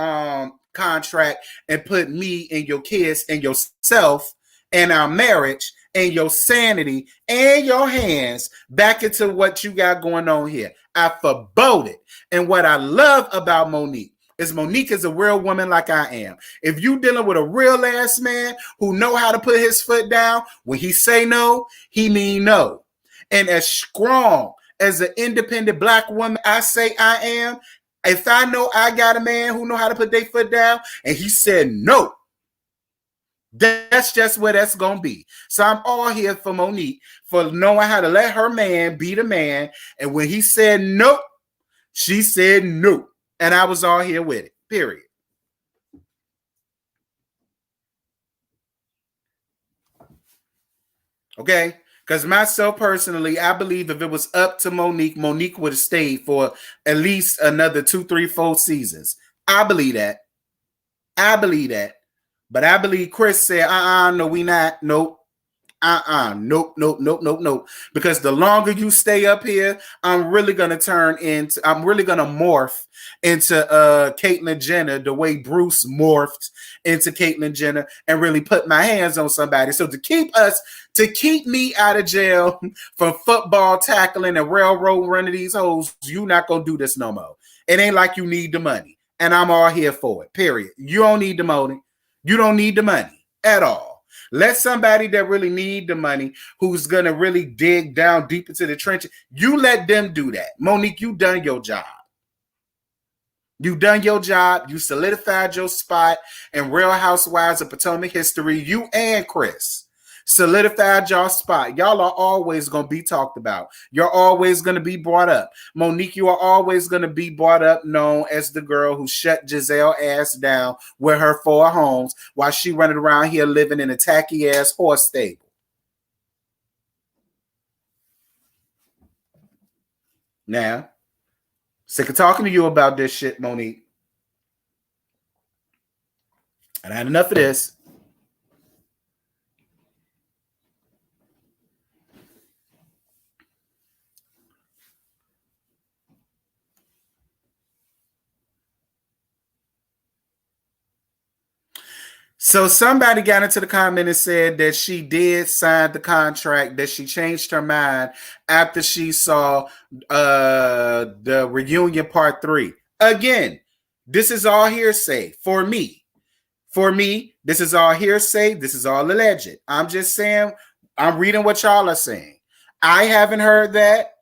contract and put me and your kids and yourself and our marriage and your sanity and your hands back into what you got going on here. I forbode it. And what I love about Monique is a real woman like I am. If you dealing with a real ass man who know how to put his foot down, when he say no, he mean no. And as strong as an independent black woman I say I am, if I know I got a man who know how to put their foot down and he said no, that's just where that's going to be. So I'm all here for Monique for knowing how to let her man be the man. And when he said nope, she said no. And I was all here with it, period. Okay? Because myself personally, I believe if it was up to Monique, Monique would have stayed for at least another 2, 3, 4 seasons. I believe that. I believe that. But I believe Chris said, no, we not. Nope. Nope. Because the longer you stay up here, I'm really gonna morph into Caitlyn Jenner the way Bruce morphed into Caitlyn Jenner and really put my hands on somebody. So to keep me out of jail from football tackling and railroad running these hoes, you not gonna do this no more. It ain't like you need the money. And I'm all here for it. Period. You don't need the money. You don't need the money at all. Let somebody that really need the money, who's going to really dig down deep into the trenches, you let them do that. Monique, you done your job. You done your job. You solidified your spot in Real Housewives of Potomac history. You and Chris solidified your spot. Y'all are always going to be talked about. You're always going to be brought up. Monique, you are always going to be brought up, known as the girl who shut Giselle ass down with her 4 homes while she running around here living in a tacky ass horse stable. Now, sick of talking to you about this shit, Monique. And I had enough of this. So somebody got into the comment and said that she did sign the contract, that she changed her mind after she saw the reunion part 3. Again, this is all hearsay for me. For me, this is all hearsay. This is all alleged. I'm just saying, I'm reading what y'all are saying. I haven't heard that.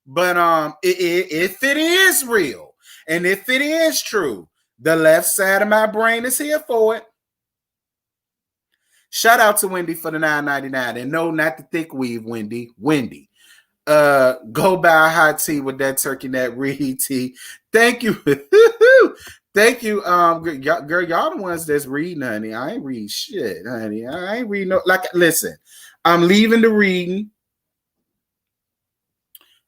But if it is real and if it is true, the left side of my brain is here for it. Shout out to Wendy for the $9.99. And no, not the thick weave, Wendy. Go buy a hot tea with that turkey neck reed tea. Thank you. Thank you. Girl, y'all the ones that's reading, honey. I ain't read shit, honey. I ain't read no. Listen, I'm leaving the reading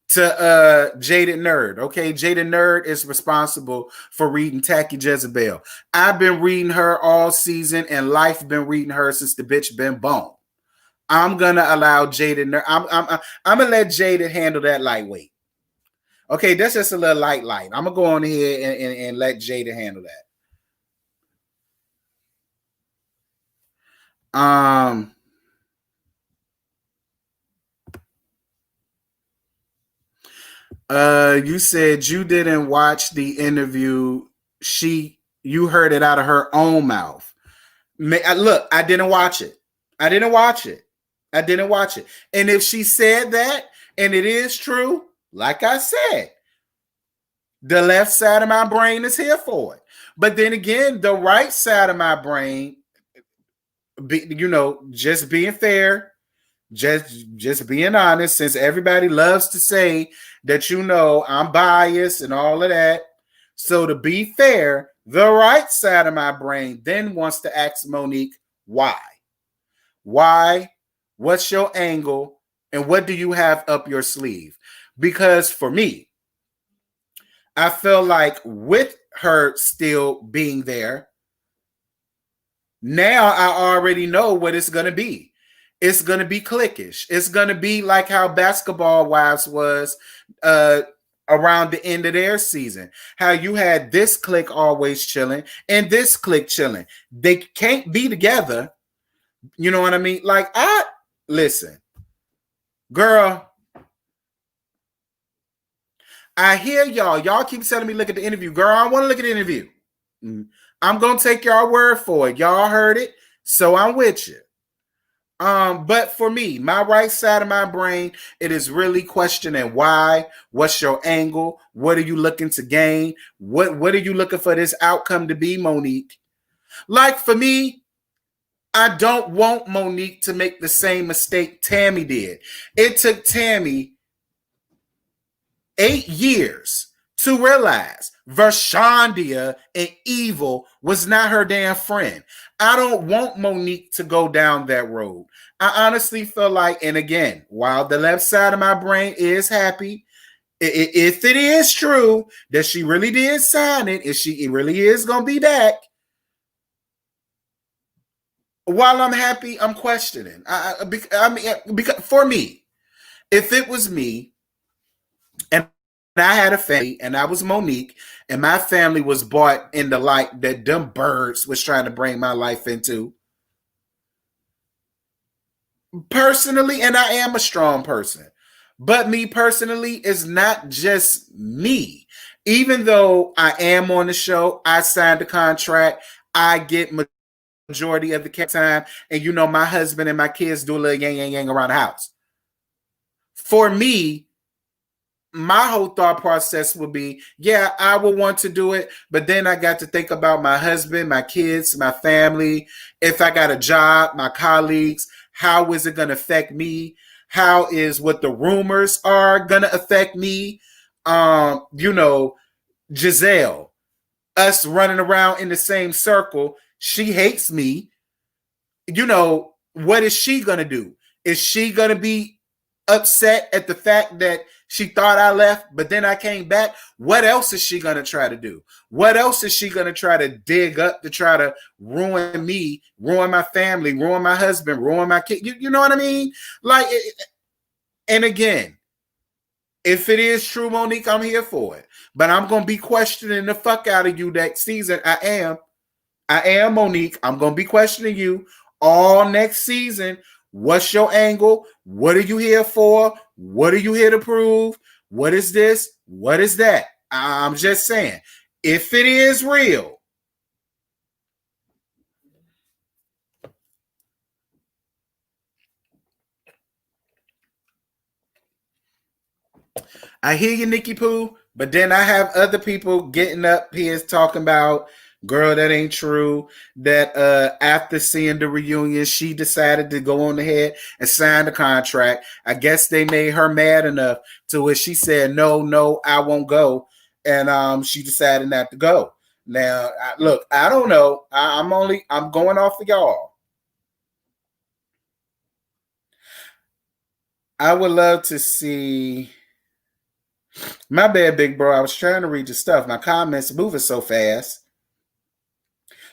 to Jaded Nerd. Okay, Jaded Nerd is responsible for reading Tacky Jezebel. I've been reading her all season, and life been reading her since the bitch been born. I'm gonna allow Jaded Nerd. I'm gonna let Jaded handle that lightweight. Okay, that's just a little light. I'm gonna go on here and let Jaded handle that. You said you didn't watch the interview. You heard it out of her own mouth. Look, I didn't watch it. And if she said that, and it is true, like I said, The left side of my brain is here for it. But then again, the right side of my brain, just being fair, just being honest, since everybody loves to say that I'm biased and all of that. So to be fair, the right side of my brain then wants to ask Monique, why? Why? What's your angle? And what do you have up your sleeve? Because for me, I feel like with her still being there, now I already know what it's going to be. It's going to be cliquish. It's going to be like how Basketball Wives was around the end of their season. How you had this clique always chilling and this clique chilling. They can't be together. You know what I mean? Like, listen, girl, I hear y'all. Y'all keep telling me look at the interview. Girl, I want to look at the interview. I'm going to take y'all word for it. Y'all heard it, so I'm with you. But for me, my right side of my brain, it is really questioning why, what's your angle, what are you looking to gain, what are you looking for this outcome to be, Monique? Like for me, I don't want Monique to make the same mistake Tammy did. It took Tammy 8 years to realize Vershandia and Evil was not her damn friend. I don't want Monique to go down that road. I honestly feel like, and again, while the left side of my brain is happy, if it is true that she really did sign it, if she really is going to be back, while I'm happy, I'm questioning. Because for me, if it was me, and I had a family, and I was Monique, and my family was bought in the light that them birds was trying to bring my life into. Personally, and I am a strong person, but me personally is not just me. Even though I am on the show, I signed a contract, I get majority of the time, and my husband and my kids do a little yang around the house. For me, my whole thought process would be, yeah, I would want to do it, but then I got to think about my husband, my kids, my family. If I got a job, my colleagues, how is it going to affect me? How is what the rumors are going to affect me? Giselle, us running around in the same circle, she hates me. What is she going to do? Is she going to be upset at the fact that she thought I left, but then I came back? What else is she going to try to do? What else is she going to try to dig up to try to ruin me, ruin my family, ruin my husband, ruin my kid? You know what I mean? Like, and again, if it is true, Monique, I'm here for it. But I'm going to be questioning the fuck out of you next season. I am, Monique. I'm going to be questioning you all next season. What's your angle? What are you here for? What are you here to prove? What is this? What is that? I'm just saying, if it is real, I hear you, Nikki Pooh, but then I have other people getting up here talking about, girl, that ain't true. That after seeing the reunion, she decided to go on ahead and sign the contract. I guess they made her mad enough to where she said, no, I won't go. And she decided not to go. Now, look, I don't know. I'm going off of y'all. I would love to see. My bad, big bro. I was trying to read your stuff. My comments moving so fast.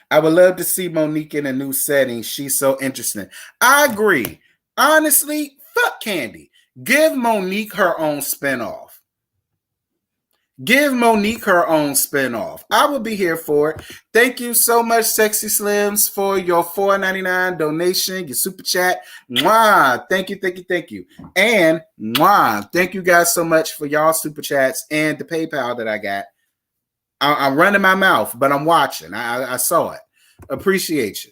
I would love to see Monique in a new setting. She's so interesting. I agree. Honestly, fuck Candy. Give Monique her own spinoff. Give Monique her own spinoff. I will be here for it. Thank you so much, Sexy Slims, for your $4.99 donation, your super chat. Mwah. Thank you. And mwah. Thank you guys so much for y'all super chats and the PayPal that I got. I'm running my mouth, but I'm watching. I saw it. Appreciate you.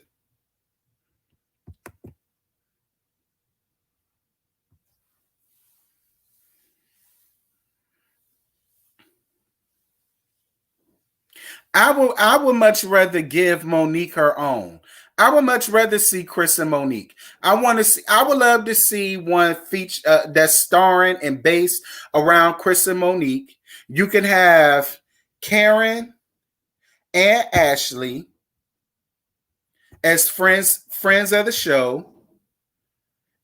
I would much rather give Monique her own. I would much rather see Chris and Monique. I would love to see one feature that's starring and based around Chris and Monique. You can have Karen and Ashley as friends of the show.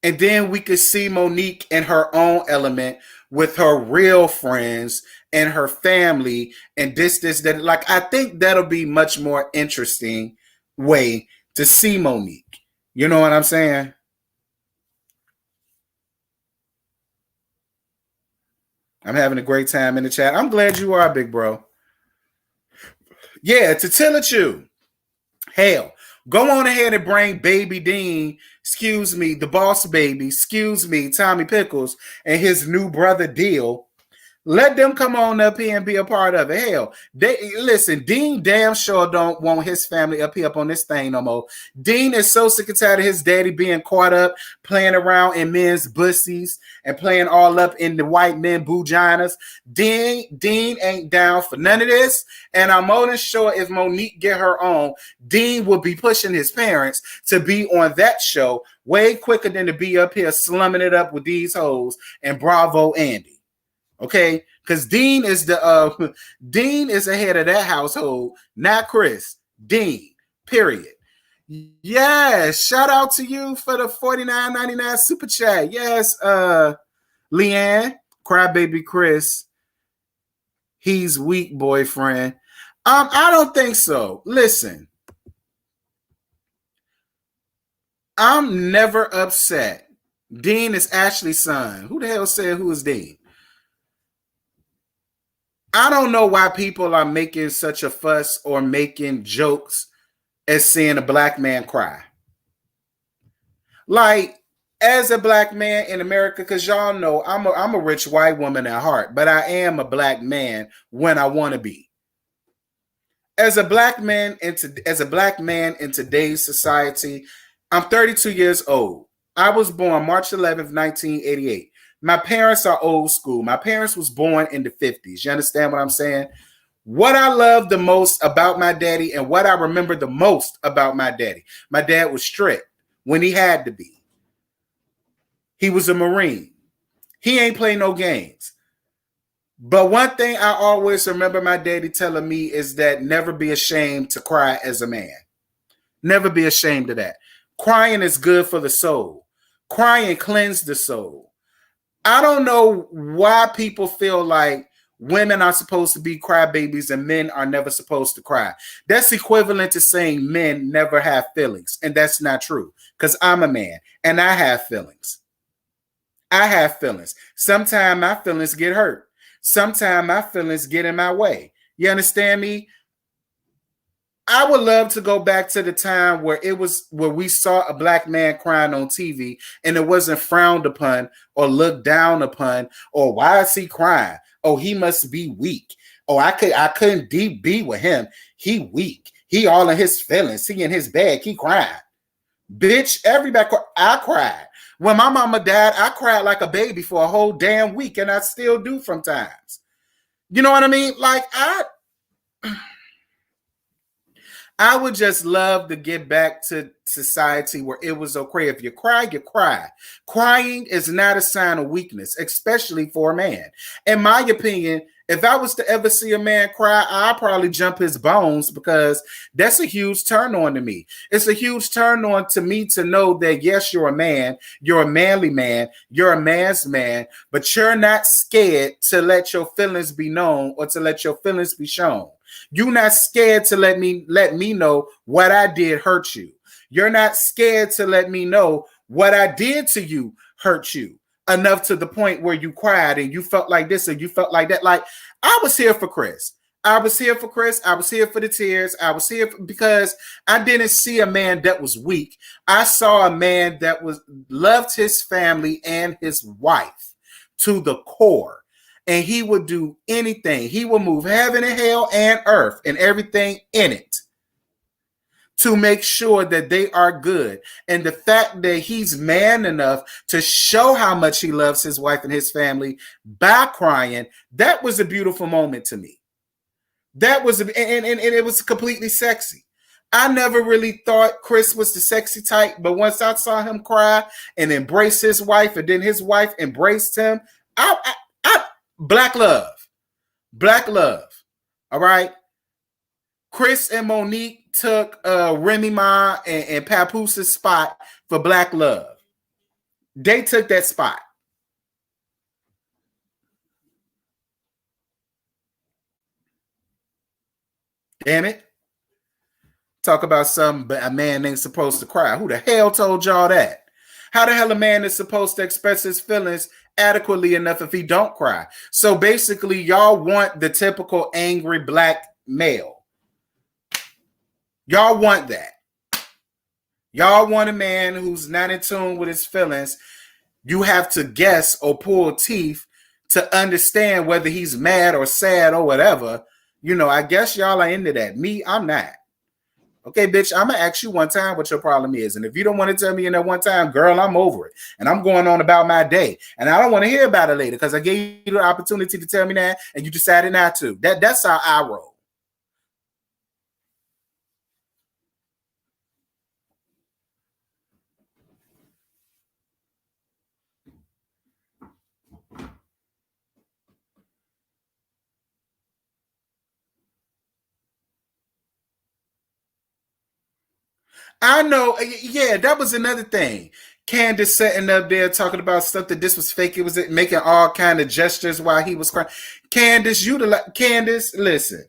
And then we could see Monique in her own element with her real friends and her family and this, that. Like, I think that'll be much more interesting way to see Monique. You know what I'm saying? I'm having a great time in the chat. I'm glad you are, big bro. Yeah, to tell it you. Hell, go on ahead and bring Baby Dean, the boss baby, Tommy Pickles, and his new brother Deal. Let them come on up here and be a part of it. Hell, listen, Dean damn sure don't want his family up here up on this thing no more. Dean is so sick and tired of his daddy being caught up, playing around in men's bussies and playing all up in the white men buginas. Dean ain't down for none of this. And I'm more than sure if Monique get her own, Dean will be pushing his parents to be on that show way quicker than to be up here slumming it up with these hoes and Bravo Andy. Okay, because Dean is ahead of that household, not Chris. Dean, period. Yes, shout out to you for the $49.99 super chat. Yes, Leanne, Crybaby Chris. He's weak, boyfriend. I don't think so. Listen, I'm never upset. Dean is Ashley's son. Who the hell said who is Dean? I don't know why people are making such a fuss or making jokes as seeing a black man cry. Like, as a black man in America, because y'all know I'm a rich white woman at heart, but I am a black man when I want to be. As a black man in today's society, I'm 32 years old. I was born March 11th, 1988. My parents are old school. My parents was born in the 50s. You understand what I'm saying? What I love the most about my daddy and what I remember the most about my dad was strict when he had to be. He was a Marine. He ain't play no games. But one thing I always remember my daddy telling me is that never be ashamed to cry as a man. Never be ashamed of that. Crying is good for the soul. Crying cleanses the soul. I don't know why people feel like women are supposed to be crybabies and men are never supposed to cry. That's equivalent to saying men never have feelings. And that's not true because I'm a man and I have feelings. I have feelings. Sometimes my feelings get hurt. Sometimes my feelings get in my way. You understand me? I would love to go back to the time where we saw a black man crying on TV and it wasn't frowned upon or looked down upon, or why is he crying? Oh, he must be weak. Oh, I couldn't be with him. He weak. He all in his feelings. He in his bag. He crying. Bitch, everybody I cried. When my mama died, I cried like a baby for a whole damn week, and I still do from times. You know what I mean? Like, I would just love to get back to society where it was okay. If you cry, you cry. Crying is not a sign of weakness, especially for a man. In my opinion, if I was to ever see a man cry, I'd probably jump his bones because that's a huge turn on to me. It's a huge turn on to me to know that, yes, you're a man, you're a manly man, you're a man's man, but you're not scared to let your feelings be known or to let your feelings be shown. You're not scared to let me know what I did hurt you. You're not scared to let me know what I did to you hurt you enough to the point where you cried and you felt like this and you felt like that. Like, I was here for Chris. I was here for Chris. I was here for the tears. I was here because I didn't see a man that was weak. I saw a man that loved his family and his wife to the core. And he would do anything. He would move heaven and hell and earth and everything in it to make sure that they are good. And the fact that he's man enough to show how much he loves his wife and his family by crying, that was a beautiful moment to me. That was, and it was completely sexy. I never really thought Chris was the sexy type, but once I saw him cry and embrace his wife, and then his wife embraced him, I black love. Black love. All right. Chris and Monique took Remy Ma and Papoose' spot for black love. They took that spot. Damn it. Talk about something a man ain't supposed to cry. Who the hell told y'all that? How the hell a man is supposed to express his feelings adequately enough if he don't cry? So basically, y'all want the typical angry black male. Y'all want that. Y'all want a man who's not in tune with his feelings. You have to guess or pull teeth to understand whether he's mad or sad or whatever. You know, I guess y'all are into that. Me, I'm not. Okay, bitch, I'm going to ask you one time what your problem is. And if you don't want to tell me in that one time, girl, I'm over it. And I'm going on about my day. And I don't want to hear about it later because I gave you the opportunity to tell me that and you decided not to. That's how I roll. I know. Yeah, that was another thing. Candace sitting up there talking about stuff that this was fake. It was making all kind of gestures while he was crying. Candace, Candace, listen.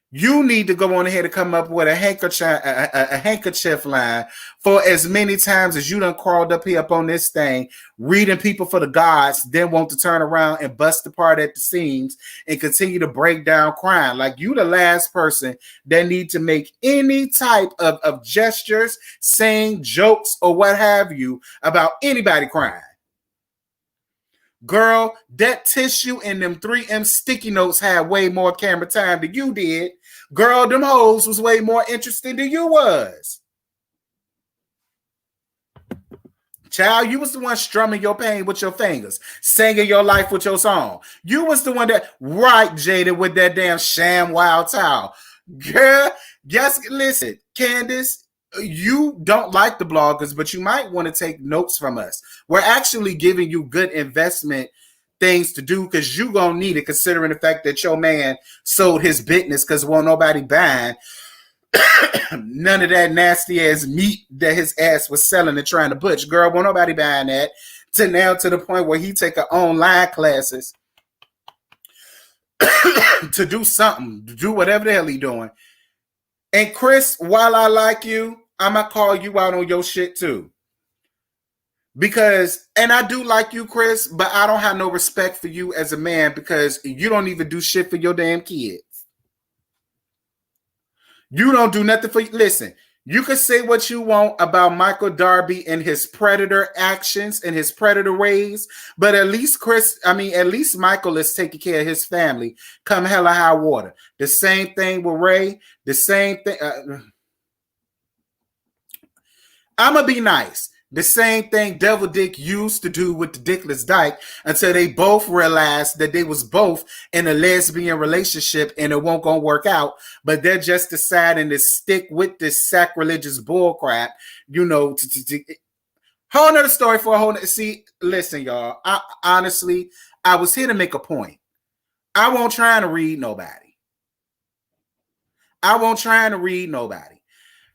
You need to go on ahead and come up with a handkerchief line for as many times as you done crawled up here up on this thing, reading people for the gods, then want to turn around and bust apart at the seams and continue to break down crying. Like you the last person that need to make any type of gestures, saying jokes or what have you about anybody crying. Girl, that tissue and them 3M sticky notes had way more camera time than you did. Girl, them hoes was way more interesting than you was. Child, you was the one strumming your pain with your fingers, singing your life with your song. You was the one that jaded with that damn sham wild towel. Girl, just listen, Candace, you don't like the bloggers, but you might want to take notes from us. We're actually giving you good investment things to do because you gonna need it, considering the fact that your man sold his business because won't nobody buying none of that nasty ass meat that his ass was selling and trying to butch. Girl, won't nobody buying that. To now to the point where he take her online classes to do something, to do whatever the hell he doing. And Chris, while I like you, I'm going to call you out on your shit too. Because, and I do like you, Chris, but I don't have no respect for you as a man because you don't even do shit for your damn kids. You don't do nothing for you. Listen, you can say what you want about Michael Darby and his predator actions and his predator ways, but at least Michael is taking care of his family come hell or high water. The same thing with Ray. The same thing. I'm going to be nice. The same thing Devil Dick used to do with the Dickless Dyke until they both realized that they was both in a lesbian relationship and it won't gonna work out, but they're just deciding to stick with this sacrilegious bullcrap, you know, whole nother story for a whole nother. See, listen, y'all, honestly, I was here to make a point. I won't try to read nobody.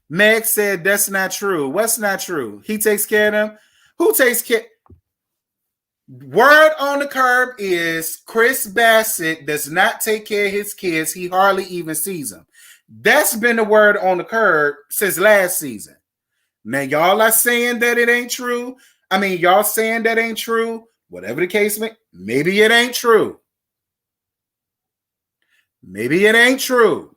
Meg said that's not true. What's not true? He takes care of them. Who takes care? Word on the curb is Chris Bassett does not take care of his kids. He hardly even sees them. That's been the word on the curb since last season. Now, y'all are saying that it ain't true. I mean, y'all saying that ain't true. Whatever the case may be, maybe it ain't true. Maybe it ain't true.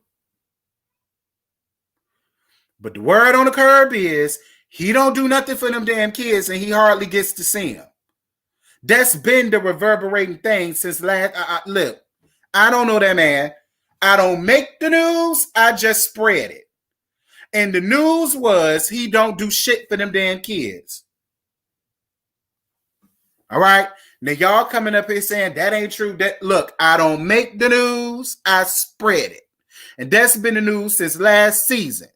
But the word on the curb is he don't do nothing for them damn kids and he hardly gets to see them. That's been the reverberating thing since last. Look, I don't know that man. I don't make the news. I just spread it. And the news was he don't do shit for them damn kids. All right. Now y'all coming up here saying that ain't true. That look, I don't make the news. I spread it. And that's been the news since last season.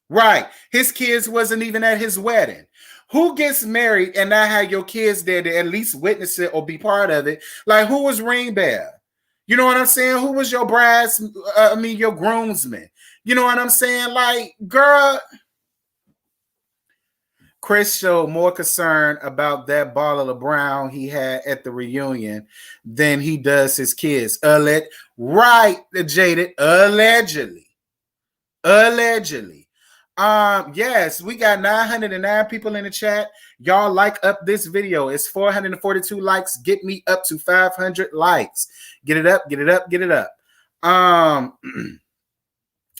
Right. His kids wasn't even at his wedding. Who gets married and not have your kids there to at least witness it or be part of it? Like, who was ring bearer? You know what I'm saying? Who was your your groomsman? You know what I'm saying? Like, girl, Chris showed more concern about that bottle of brown he had at the reunion than he does his kids. Right, Jaded. Allegedly. Yes, we got 909 people in the chat. Y'all like up this video. It's 442 likes. Get me up to 500 likes. Get it up.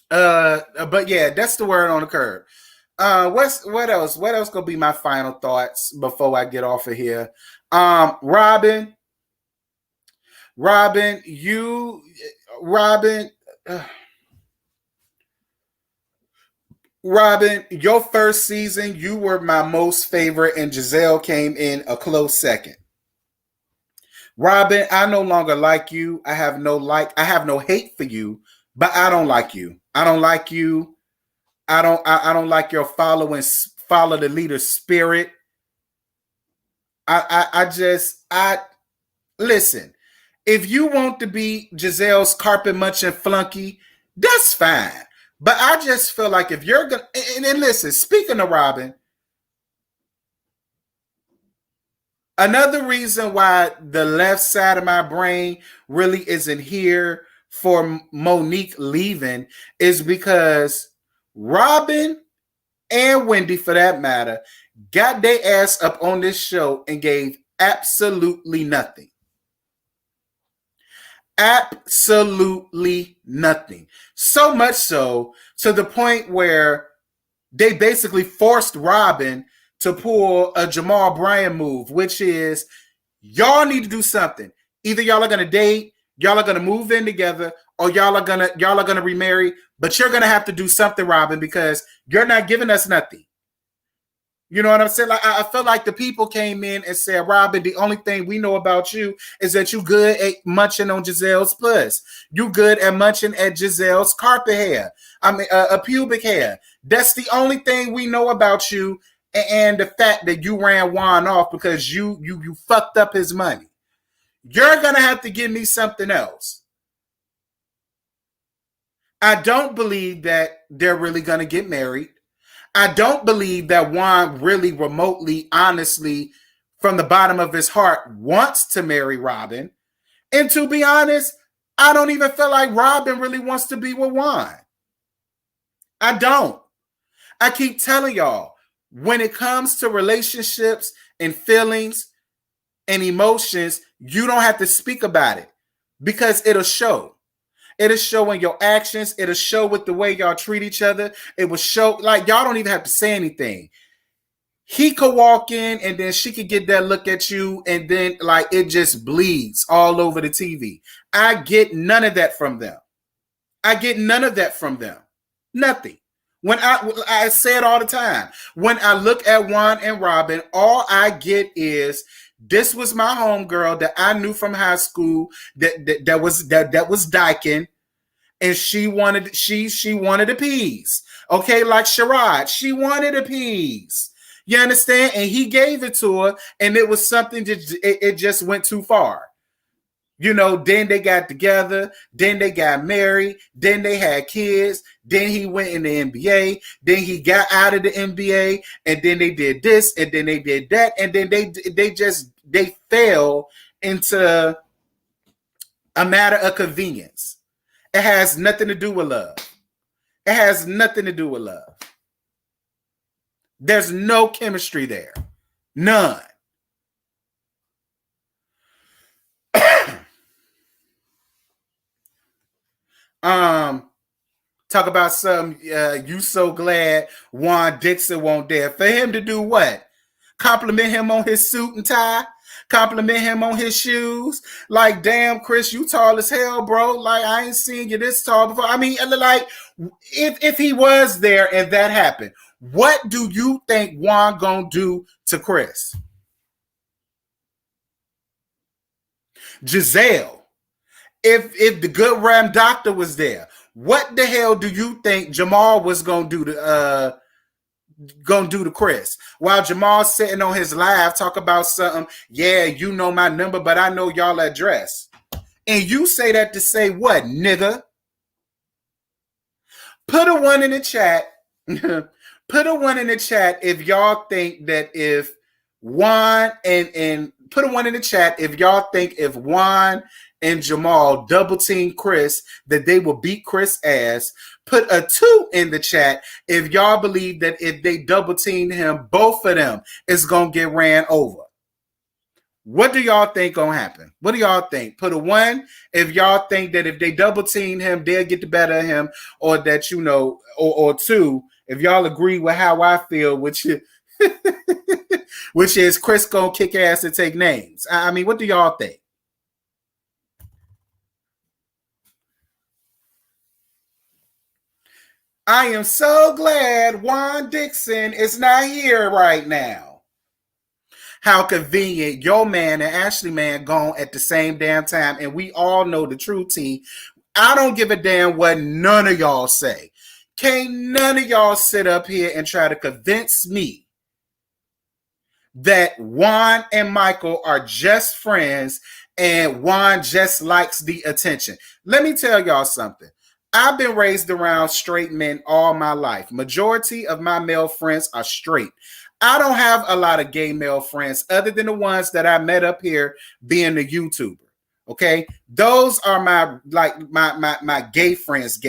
But yeah, that's the word on the curb. What else? What else gonna be my final thoughts before I get off of here? Robin, your first season, you were my most favorite, and Giselle came in a close second. Robin, I no longer like you. I have no hate for you, but I don't like you. I don't like you. I don't like your follow the leader spirit. I listen. If you want to be Giselle's carpet munching flunky, that's fine. But I just feel like if you're gonna and listen, speaking of Robin, another reason why the left side of my brain really isn't here for Monique leaving is because Robin and Wendy, for that matter, got their ass up on this show and gave absolutely nothing. Absolutely nothing. So much so to the point where they basically forced Robin to pull a Jamal Bryant move, which is y'all need to do something. Either y'all are gonna date, y'all are gonna move in together, or y'all are gonna remarry. But you're gonna have to do something, Robin, because you're not giving us nothing. You know what I'm saying? Like, I feel like the people came in and said, Robin, the only thing we know about you is that you good at munching on Giselle's puss. You good at munching at Giselle's carpet hair. A pubic hair. That's the only thing we know about you, and the fact that you ran Juan off because you fucked up his money. You're gonna have to give me something else. I don't believe that they're really gonna get married. I don't believe that Juan really remotely, honestly, from the bottom of his heart, wants to marry Robin. And to be honest, I don't even feel like Robin really wants to be with Juan. I don't. I keep telling y'all, when it comes to relationships and feelings and emotions, you don't have to speak about it because it'll show. It'll show in your actions. It'll show with the way y'all treat each other. It will show, like, y'all don't even have to say anything. He could walk in and then she could get that look at you and then, like, it just bleeds all over the TV. I get none of that from them. Nothing. When I say it all the time. When I look at Juan and Robin, all I get is, this was my homegirl that I knew from high school that was dyking, and she wanted a piece. Okay, like Sherrod, she wanted a piece. You understand? And he gave it to her, and it was something that it just went too far. You know, then they got together, then they got married, then they had kids, then he went in the NBA, then he got out of the NBA, and then they did this, and then they did that, and then they fell into a matter of convenience. It has nothing to do with love. There's no chemistry there. None. Talk about some you so glad Juan Dixon won't dare. For him to do what? Compliment him on his suit and tie? Compliment him on his shoes? Like, damn, Chris, you tall as hell, bro. Like, I ain't seen you this tall before. I mean, like, if he was there and that happened, what do you think Juan gonna do to Chris? Giselle If the good Ram doctor was there, what the hell do you think Jamal was gonna do to Chris? While Jamal's sitting on his live talk about something, yeah, you know my number, but I know y'all address. And you say that to say what, nigga? Put a one in the chat. Put a one in the chat if y'all think that if Juan and put a one in the chat if y'all think if Juan and Jamal double team Chris that they will beat Chris ass. Put a 2 in the chat if y'all believe that if they double team him, both of them is gonna get ran over. What do y'all think gonna happen? What do y'all think? Put a 1 if y'all think that if they double team him, they'll get the better of him, or that or 2 if y'all agree with how I feel, which is Chris gonna kick ass and take names. I mean, what do y'all think? I am so glad Juan Dixon is not here right now. How convenient your man and Ashley man gone at the same damn time, and we all know the truth, T. I don't give a damn what none of y'all say. Can't none of y'all sit up here and try to convince me that Juan and Michael are just friends and Juan just likes the attention. Let me tell y'all something. I've been raised around straight men all my life. Majority of my male friends are straight. I don't have a lot of gay male friends other than the ones that I met up here being a YouTuber. Okay. Those are my gay friends.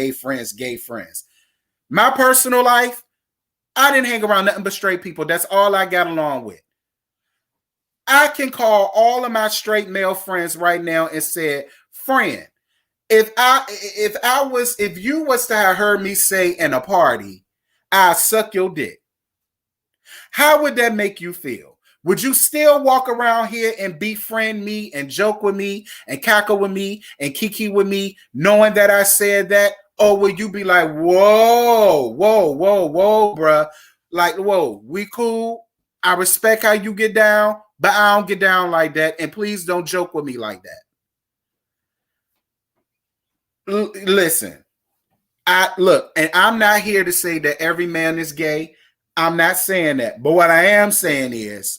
My personal life, I didn't hang around nothing but straight people. That's all I got along with. I can call all of my straight male friends right now and say, friend, if you was to have heard me say in a party, I'll suck your dick. How would that make you feel? Would you still walk around here and befriend me and joke with me and cackle with me and kiki with me, knowing that I said that? Or would you be like, whoa, bruh. Like, whoa, we cool. I respect how you get down, but I don't get down like that. And please don't joke with me like that. Listen, and I'm not here to say that every man is gay. I'm not saying that. But what I am saying is,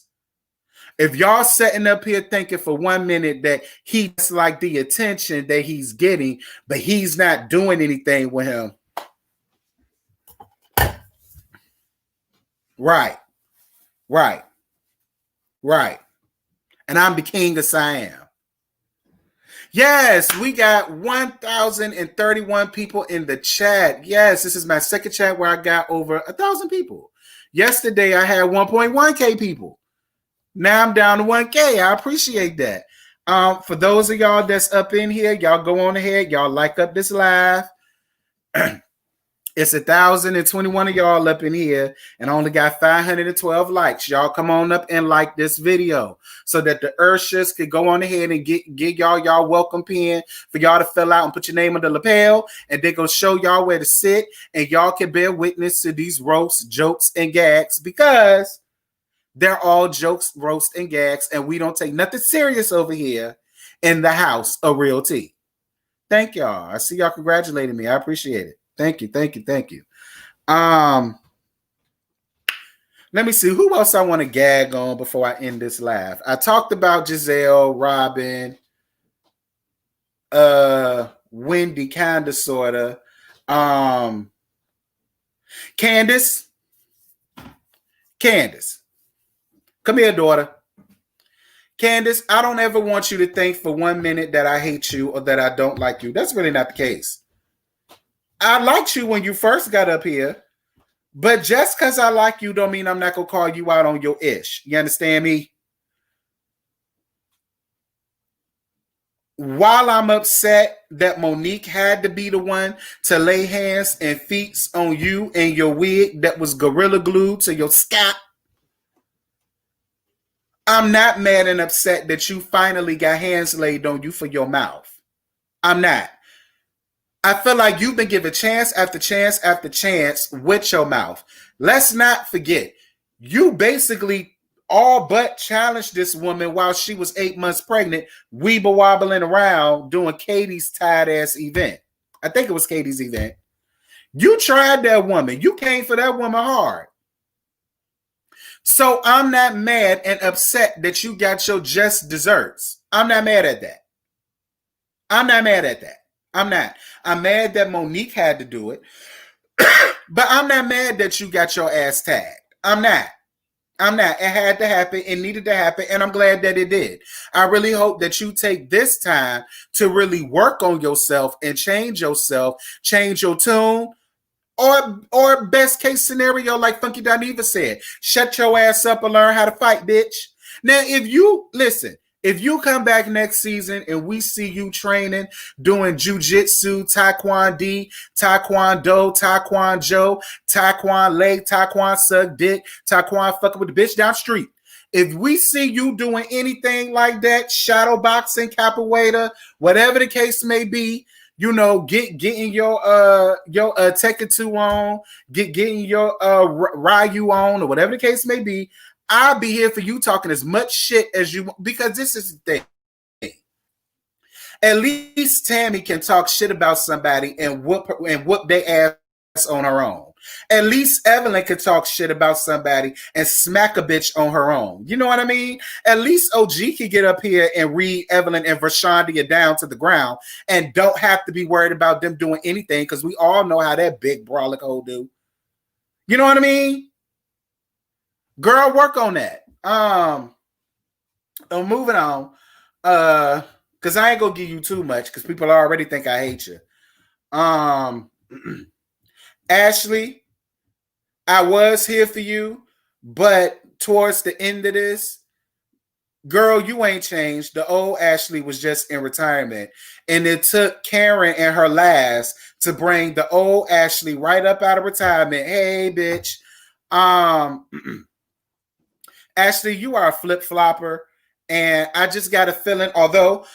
if y'all sitting up here thinking for 1 minute that he's like the attention that he's getting, but he's not doing anything with him. Right. And I'm the king of Siam. Yes, we got 1,031 people in the chat. Yes, this is my second chat where I got over 1,000 people. Yesterday, I had 1.1K people. Now I'm down to 1K. I appreciate that. For those of y'all that's up in here, y'all go on ahead. Y'all like up this live. It's 1,021 of y'all up in here and I only got 512 likes. Y'all come on up and like this video so that the Urshas could go on ahead and get y'all welcome pin for y'all to fill out and put your name on the lapel, and they're going to show y'all where to sit, and y'all can bear witness to these roasts, jokes, and gags, because they're all jokes, roasts, and gags, and we don't take nothing serious over here in the house of Real Tea. Thank y'all. I see y'all congratulating me. I appreciate it. Thank you. Let me see who else I want to gag on before I end this live. I talked about Giselle, Robin, Wendy, kinda, sorta. Candace, come here, daughter. Candace, I don't ever want you to think for 1 minute that I hate you or that I don't like you. That's really not the case. I liked you when you first got up here, but just because I like you don't mean I'm not going to call you out on your ish. You understand me? While I'm upset that Monique had to be the one to lay hands and feet on you and your wig that was gorilla glued to your scalp, I'm not mad and upset that you finally got hands laid on you for your mouth. I'm not. I feel like you've been given chance after chance after chance with your mouth. Let's not forget, you basically all but challenged this woman while she was 8 months pregnant, weeble wobbling around doing Katie's tired ass event. I think it was Katie's event. You tried that woman. You came for that woman hard. So I'm not mad and upset that you got your just desserts. I'm not mad at that. I'm not mad at that. I'm not. I'm mad that Monique had to do it. But I'm not mad that you got your ass tagged. I'm not. I'm not. It had to happen. It needed to happen. And I'm glad that it did. I really hope that you take this time to really work on yourself and change yourself, change your tune. Or best case scenario, like Funky Dineva said, shut your ass up and learn how to fight, bitch. Now, if you come back next season and we see you training, doing jujitsu, taekwondo, taekwondo, taekwondo leg, taekwondo suck dick, taekwondo fucking with the bitch down the street. If we see you doing anything like that, shadow boxing, capoeira, whatever the case may be, you know, getting your Tekken on, getting your Ryu on, or whatever the case may be, I'll be here for you talking as much shit as you want, because this is the thing. At least Tammy can talk shit about somebody and whoop their ass on her own. At least Evelyn can talk shit about somebody and smack a bitch on her own. You know what I mean? At least OG can get up here and read Evelyn and Rashondia down to the ground and don't have to be worried about them doing anything, because we all know how that big brolic hole do. You know what I mean? Girl, work on that. Moving on. Because I ain't gonna give you too much, because people already think I hate you. Ashley, I was here for you, but towards the end of this, girl, you ain't changed. The old Ashley was just in retirement, and it took Karen and her last to bring the old Ashley right up out of retirement. Hey, bitch. Ashley, you are a flip-flopper, and I just got a feeling, although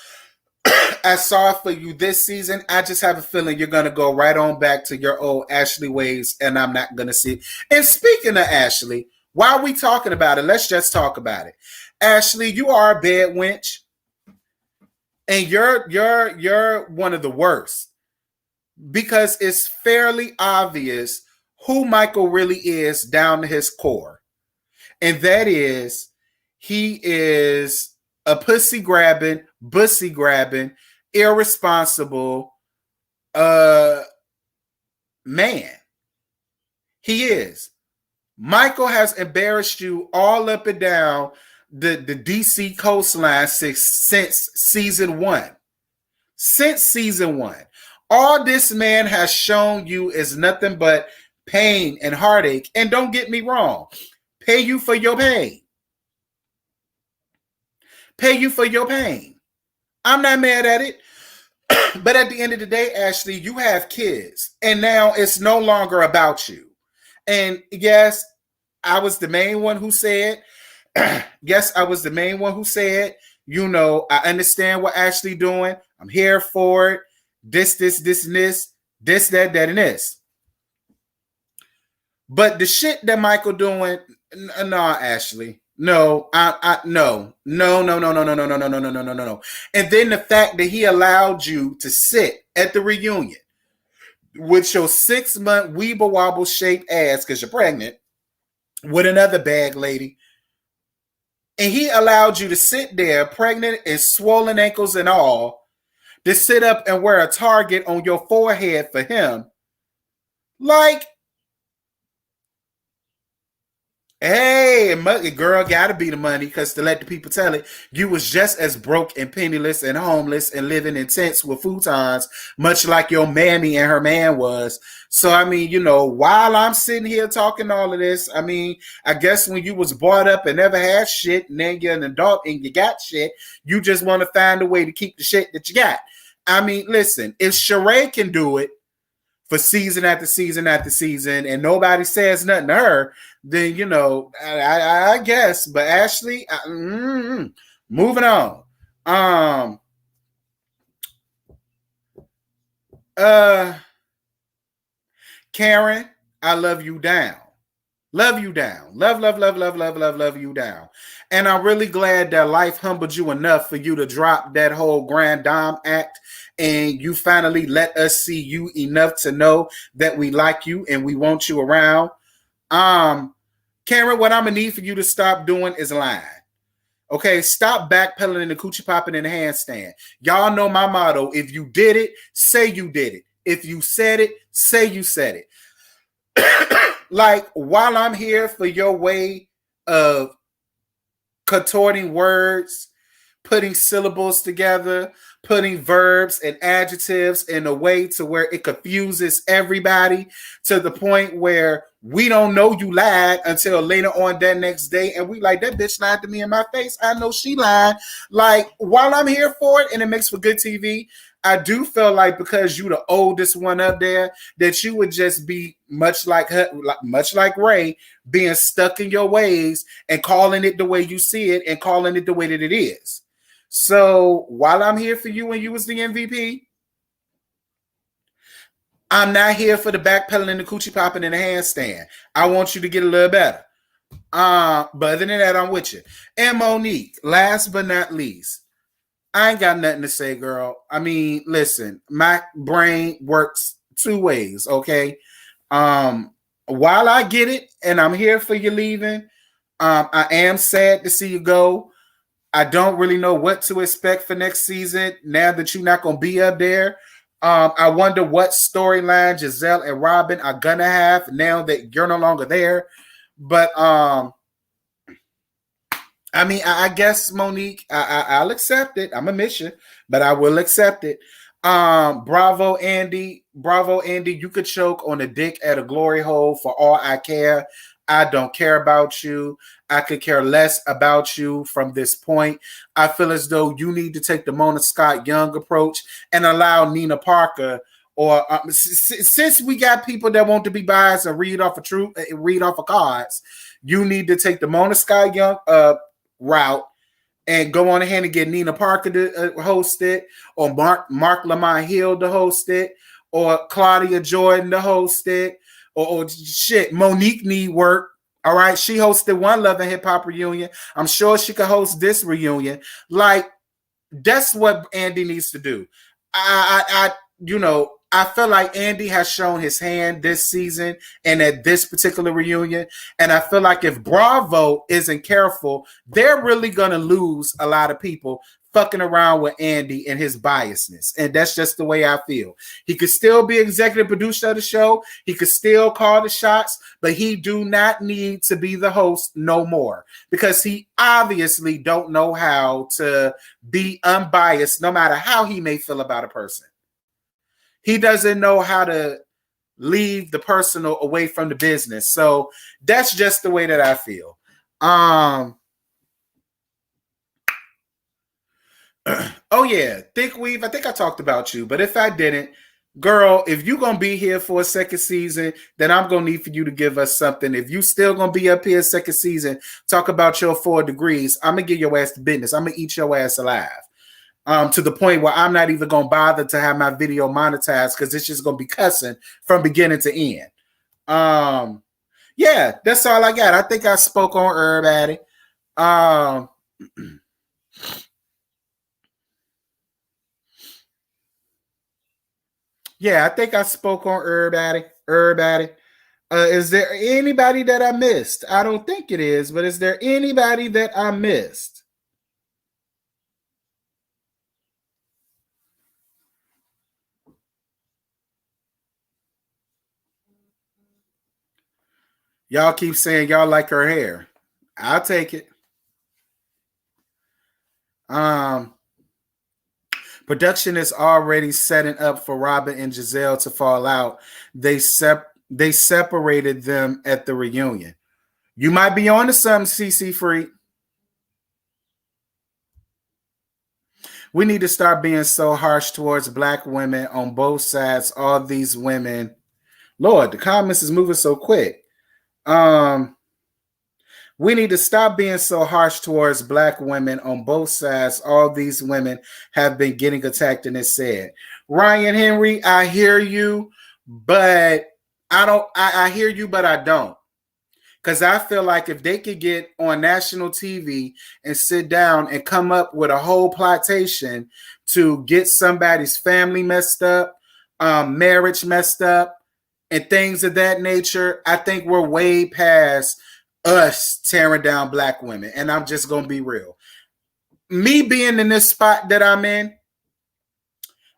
I saw it for you this season, I just have a feeling you're going to go right on back to your old Ashley ways, and I'm not going to see it. And speaking of Ashley, while we talking about it, let's just talk about it. Ashley, you are a bad wench, and you're one of the worst, because it's fairly obvious who Michael really is down to his core. And that is, he is a pussy grabbing, bussy grabbing, irresponsible man. He is. Michael has embarrassed you all up and down the DC coastline since season 1. Since season 1. All this man has shown you is nothing but pain and heartache. And don't get me wrong, pay you for your pain. Pay you for your pain. I'm not mad at it. But at the end of the day, Ashley, you have kids. And now it's no longer about you. And yes, I was the main one who said, you know, I understand what Ashley doing. I'm here for it. This, that, and this. But the shit that Michael doing, no, Ashley. No. And then the fact that he allowed you to sit at the reunion with your 6-month weeble wobble shaped ass, because you're pregnant, with another bag lady. And he allowed you to sit there, pregnant and swollen ankles and all, to sit up and wear a target on your forehead for him. Like, hey, girl, gotta be the money, because to let the people tell it, you was just as broke and penniless and homeless and living in tents with futons, much like your mammy and her man was. So, I mean, you know, while I'm sitting here talking all of this, I mean, I guess when you was brought up and never had shit, and then you're an adult and you got shit, you just want to find a way to keep the shit that you got. I mean, listen, if Sheree can do it for season after season after season, and nobody says nothing to her, then, you know, I guess. But Ashley, moving on. Karen, I love you down. Love you down. Love, love, love, love, love, love, love you down. And I'm really glad that life humbled you enough for you to drop that whole Grand Dame act, and you finally let us see you enough to know that we like you and we want you around. Cameron, what I'm gonna need for you to stop doing is lying. Okay, stop backpedaling and the coochie popping in the handstand. Y'all know my motto. If you did it, say you did it. If you said it, say you said it. Like, while I'm here for your way of contorting words, putting syllables together, putting verbs and adjectives in a way to where it confuses everybody to the point where we don't know you lied until later on that next day. And we like, that bitch lied to me in my face. I know she lied. Like, while I'm here for it and it makes for good TV, I do feel like because you the oldest one up there, that you would just be much like her, much like Ray, being stuck in your ways and calling it the way you see it and calling it the way that it is. So while I'm here for you when you was the MVP, I'm not here for the backpedaling, the coochie popping, and the handstand. I want you to get a little better. But other than that, I'm with you. And Monique, last but not least, I ain't got nothing to say, girl. I mean, listen, my brain works two ways, okay? While I get it and I'm here for you leaving, I am sad to see you go. I don't really know what to expect for next season now that you're not going to be up there. I wonder what storyline Giselle and Robin are going to have now that you're no longer there. But, I mean, I guess, Monique, I'll accept it. I'm going to miss you, but I will accept it. Bravo, Andy. Bravo, Andy. You could choke on a dick at a glory hole for all I care. I don't care about you. I could care less about you from this point. I feel as though you need to take the Mona Scott Young approach and allow Nina Parker, or since we got people that want to be biased and read off of cards, you need to take the Mona Scott Young route and go on ahead and get Nina Parker to host it, or Mark Lamont Hill to host it, or Claudia Jordan to host it. Or shit, Monique need work. All right, she hosted one Love and Hip Hop reunion. I'm sure she could host this reunion. Like, that's what Andy needs to do. I feel like Andy has shown his hand this season and at this particular reunion. And I feel like if Bravo isn't careful, they're really gonna lose a lot of people fucking around with Andy and his biasness. And that's just the way I feel. He could still be executive producer of the show. He could still call the shots, but he do not need to be the host no more, because he obviously don't know how to be unbiased no matter how he may feel about a person. He doesn't know how to leave the personal away from the business. So that's just the way that I feel. Oh yeah, Thick Weave, I think I talked about you, but if I didn't, girl, if you're going to be here for a second season, then I'm going to need for you to give us something. If you still going to be up here second season, talk about your 4 degrees, I'm going to give your ass to business. I'm going to eat your ass alive. To the point where I'm not even going to bother to have my video monetized, because it's just going to be cussing from beginning to end. Yeah, that's all I got. I think I spoke on everybody. Yeah, I think I spoke on everybody. Is there anybody that I missed? I don't think it is, but is there anybody that I missed? Y'all keep saying y'all like her hair. I'll take it. Production is already setting up for Robin and Giselle to fall out. They separated them at the reunion. You might be on to something, CC Free. We need to start being so harsh towards Black women on both sides. All these women, Lord, the comments is moving so quick. We need to stop being so harsh towards Black women on both sides. All these women have been getting attacked, and it's sad. Ryan Henry, I hear you, but I hear you, but I don't. Because I feel like if they could get on national TV and sit down and come up with a whole plotation to get somebody's family messed up, marriage messed up, and things of that nature, I think we're way past us tearing down black women. And I'm just going to be real. Me being in this spot that I'm in,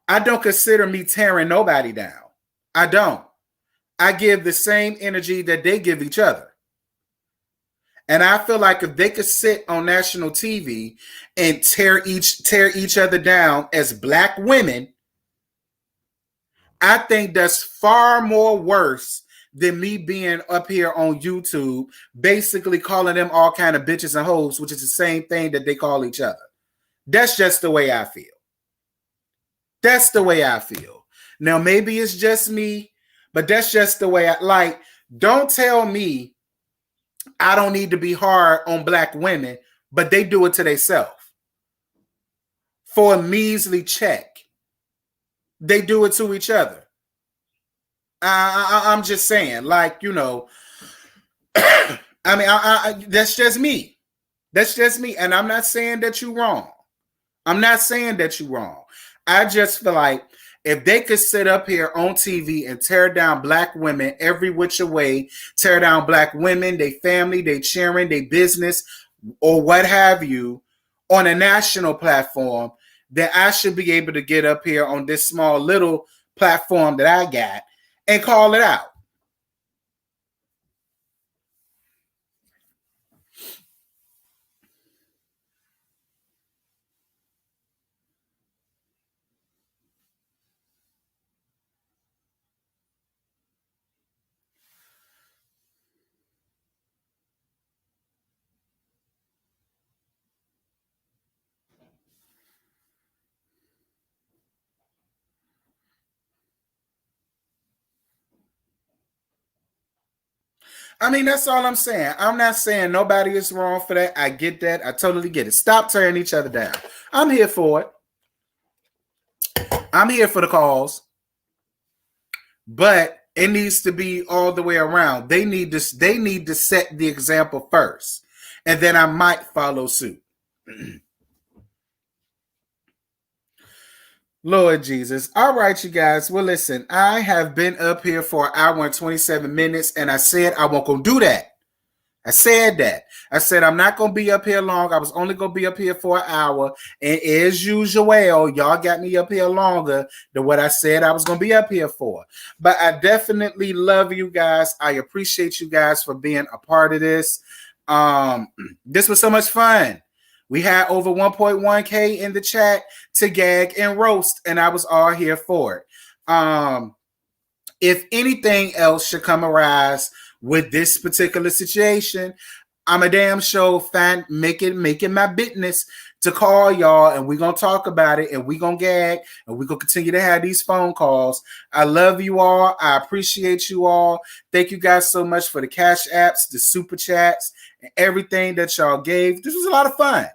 I don't consider me tearing nobody down. I don't. I give the same energy that they give each other. And I feel like if they could sit on national TV and tear each other down as black women, I think that's far more worse than me being up here on YouTube, basically calling them all kind of bitches and hoes, which is the same thing that they call each other. That's just the way I feel. That's the way I feel. Now, maybe it's just me, but that's just the way I like. Don't tell me I don't need to be hard on black women, but they do it to themselves for a measly check. They do it to each other. I'm just saying, like, you know, I mean, that's just me. That's just me. And I'm not saying that you're wrong. I'm not saying that you're wrong. I just feel like if they could sit up here on TV and tear down black women every which way, tear down black women, their family, their cheering, their business, or what have you, on a national platform, then I should be able to get up here on this small little platform that I got and call it out. I mean, that's all I'm saying. I'm not saying nobody is wrong for that. I get that. I totally get it. Stop tearing each other down. I'm here for it. I'm here for the cause. But it needs to be all the way around. They need to set the example first. And then I might follow suit. Lord Jesus. All right, you guys. Well, listen, I have been up here for an hour and 27 minutes, and I said I won't go do that. I said that. I said I'm not going to be up here long. I was only going to be up here for an hour. And as usual, y'all got me up here longer than what I said I was going to be up here for. But I definitely love you guys. I appreciate you guys for being a part of this. This was so much fun. We had over 1.1K in the chat to gag and roast, and I was all here for it. If anything else should come arise with this particular situation, I'm a damn sure making my business to call y'all, and we're going to talk about it, and we're going to gag, and we're going to continue to have these phone calls. I love you all. I appreciate you all. Thank you guys so much for the cash apps, the super chats, and everything that y'all gave. This was a lot of fun.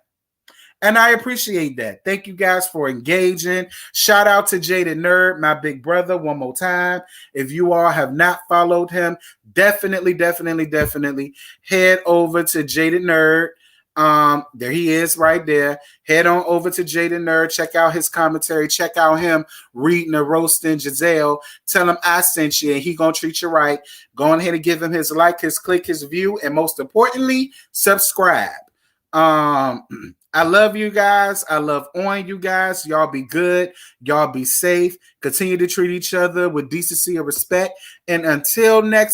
And I appreciate that. Thank you guys for engaging. Shout out to Jaded Nerd, my big brother, one more time. If you all have not followed him, definitely head over to Jaded Nerd. There he is right there. Head on over to Jaded Nerd. Check out his commentary. Check out him reading and roasting Giselle. Tell him I sent you, and he gonna treat you right. Go ahead and give him his like, his click, his view, and most importantly, subscribe. I love you guys. I love on you guys. Y'all be good. Y'all be safe. Continue to treat each other with decency and respect. And until next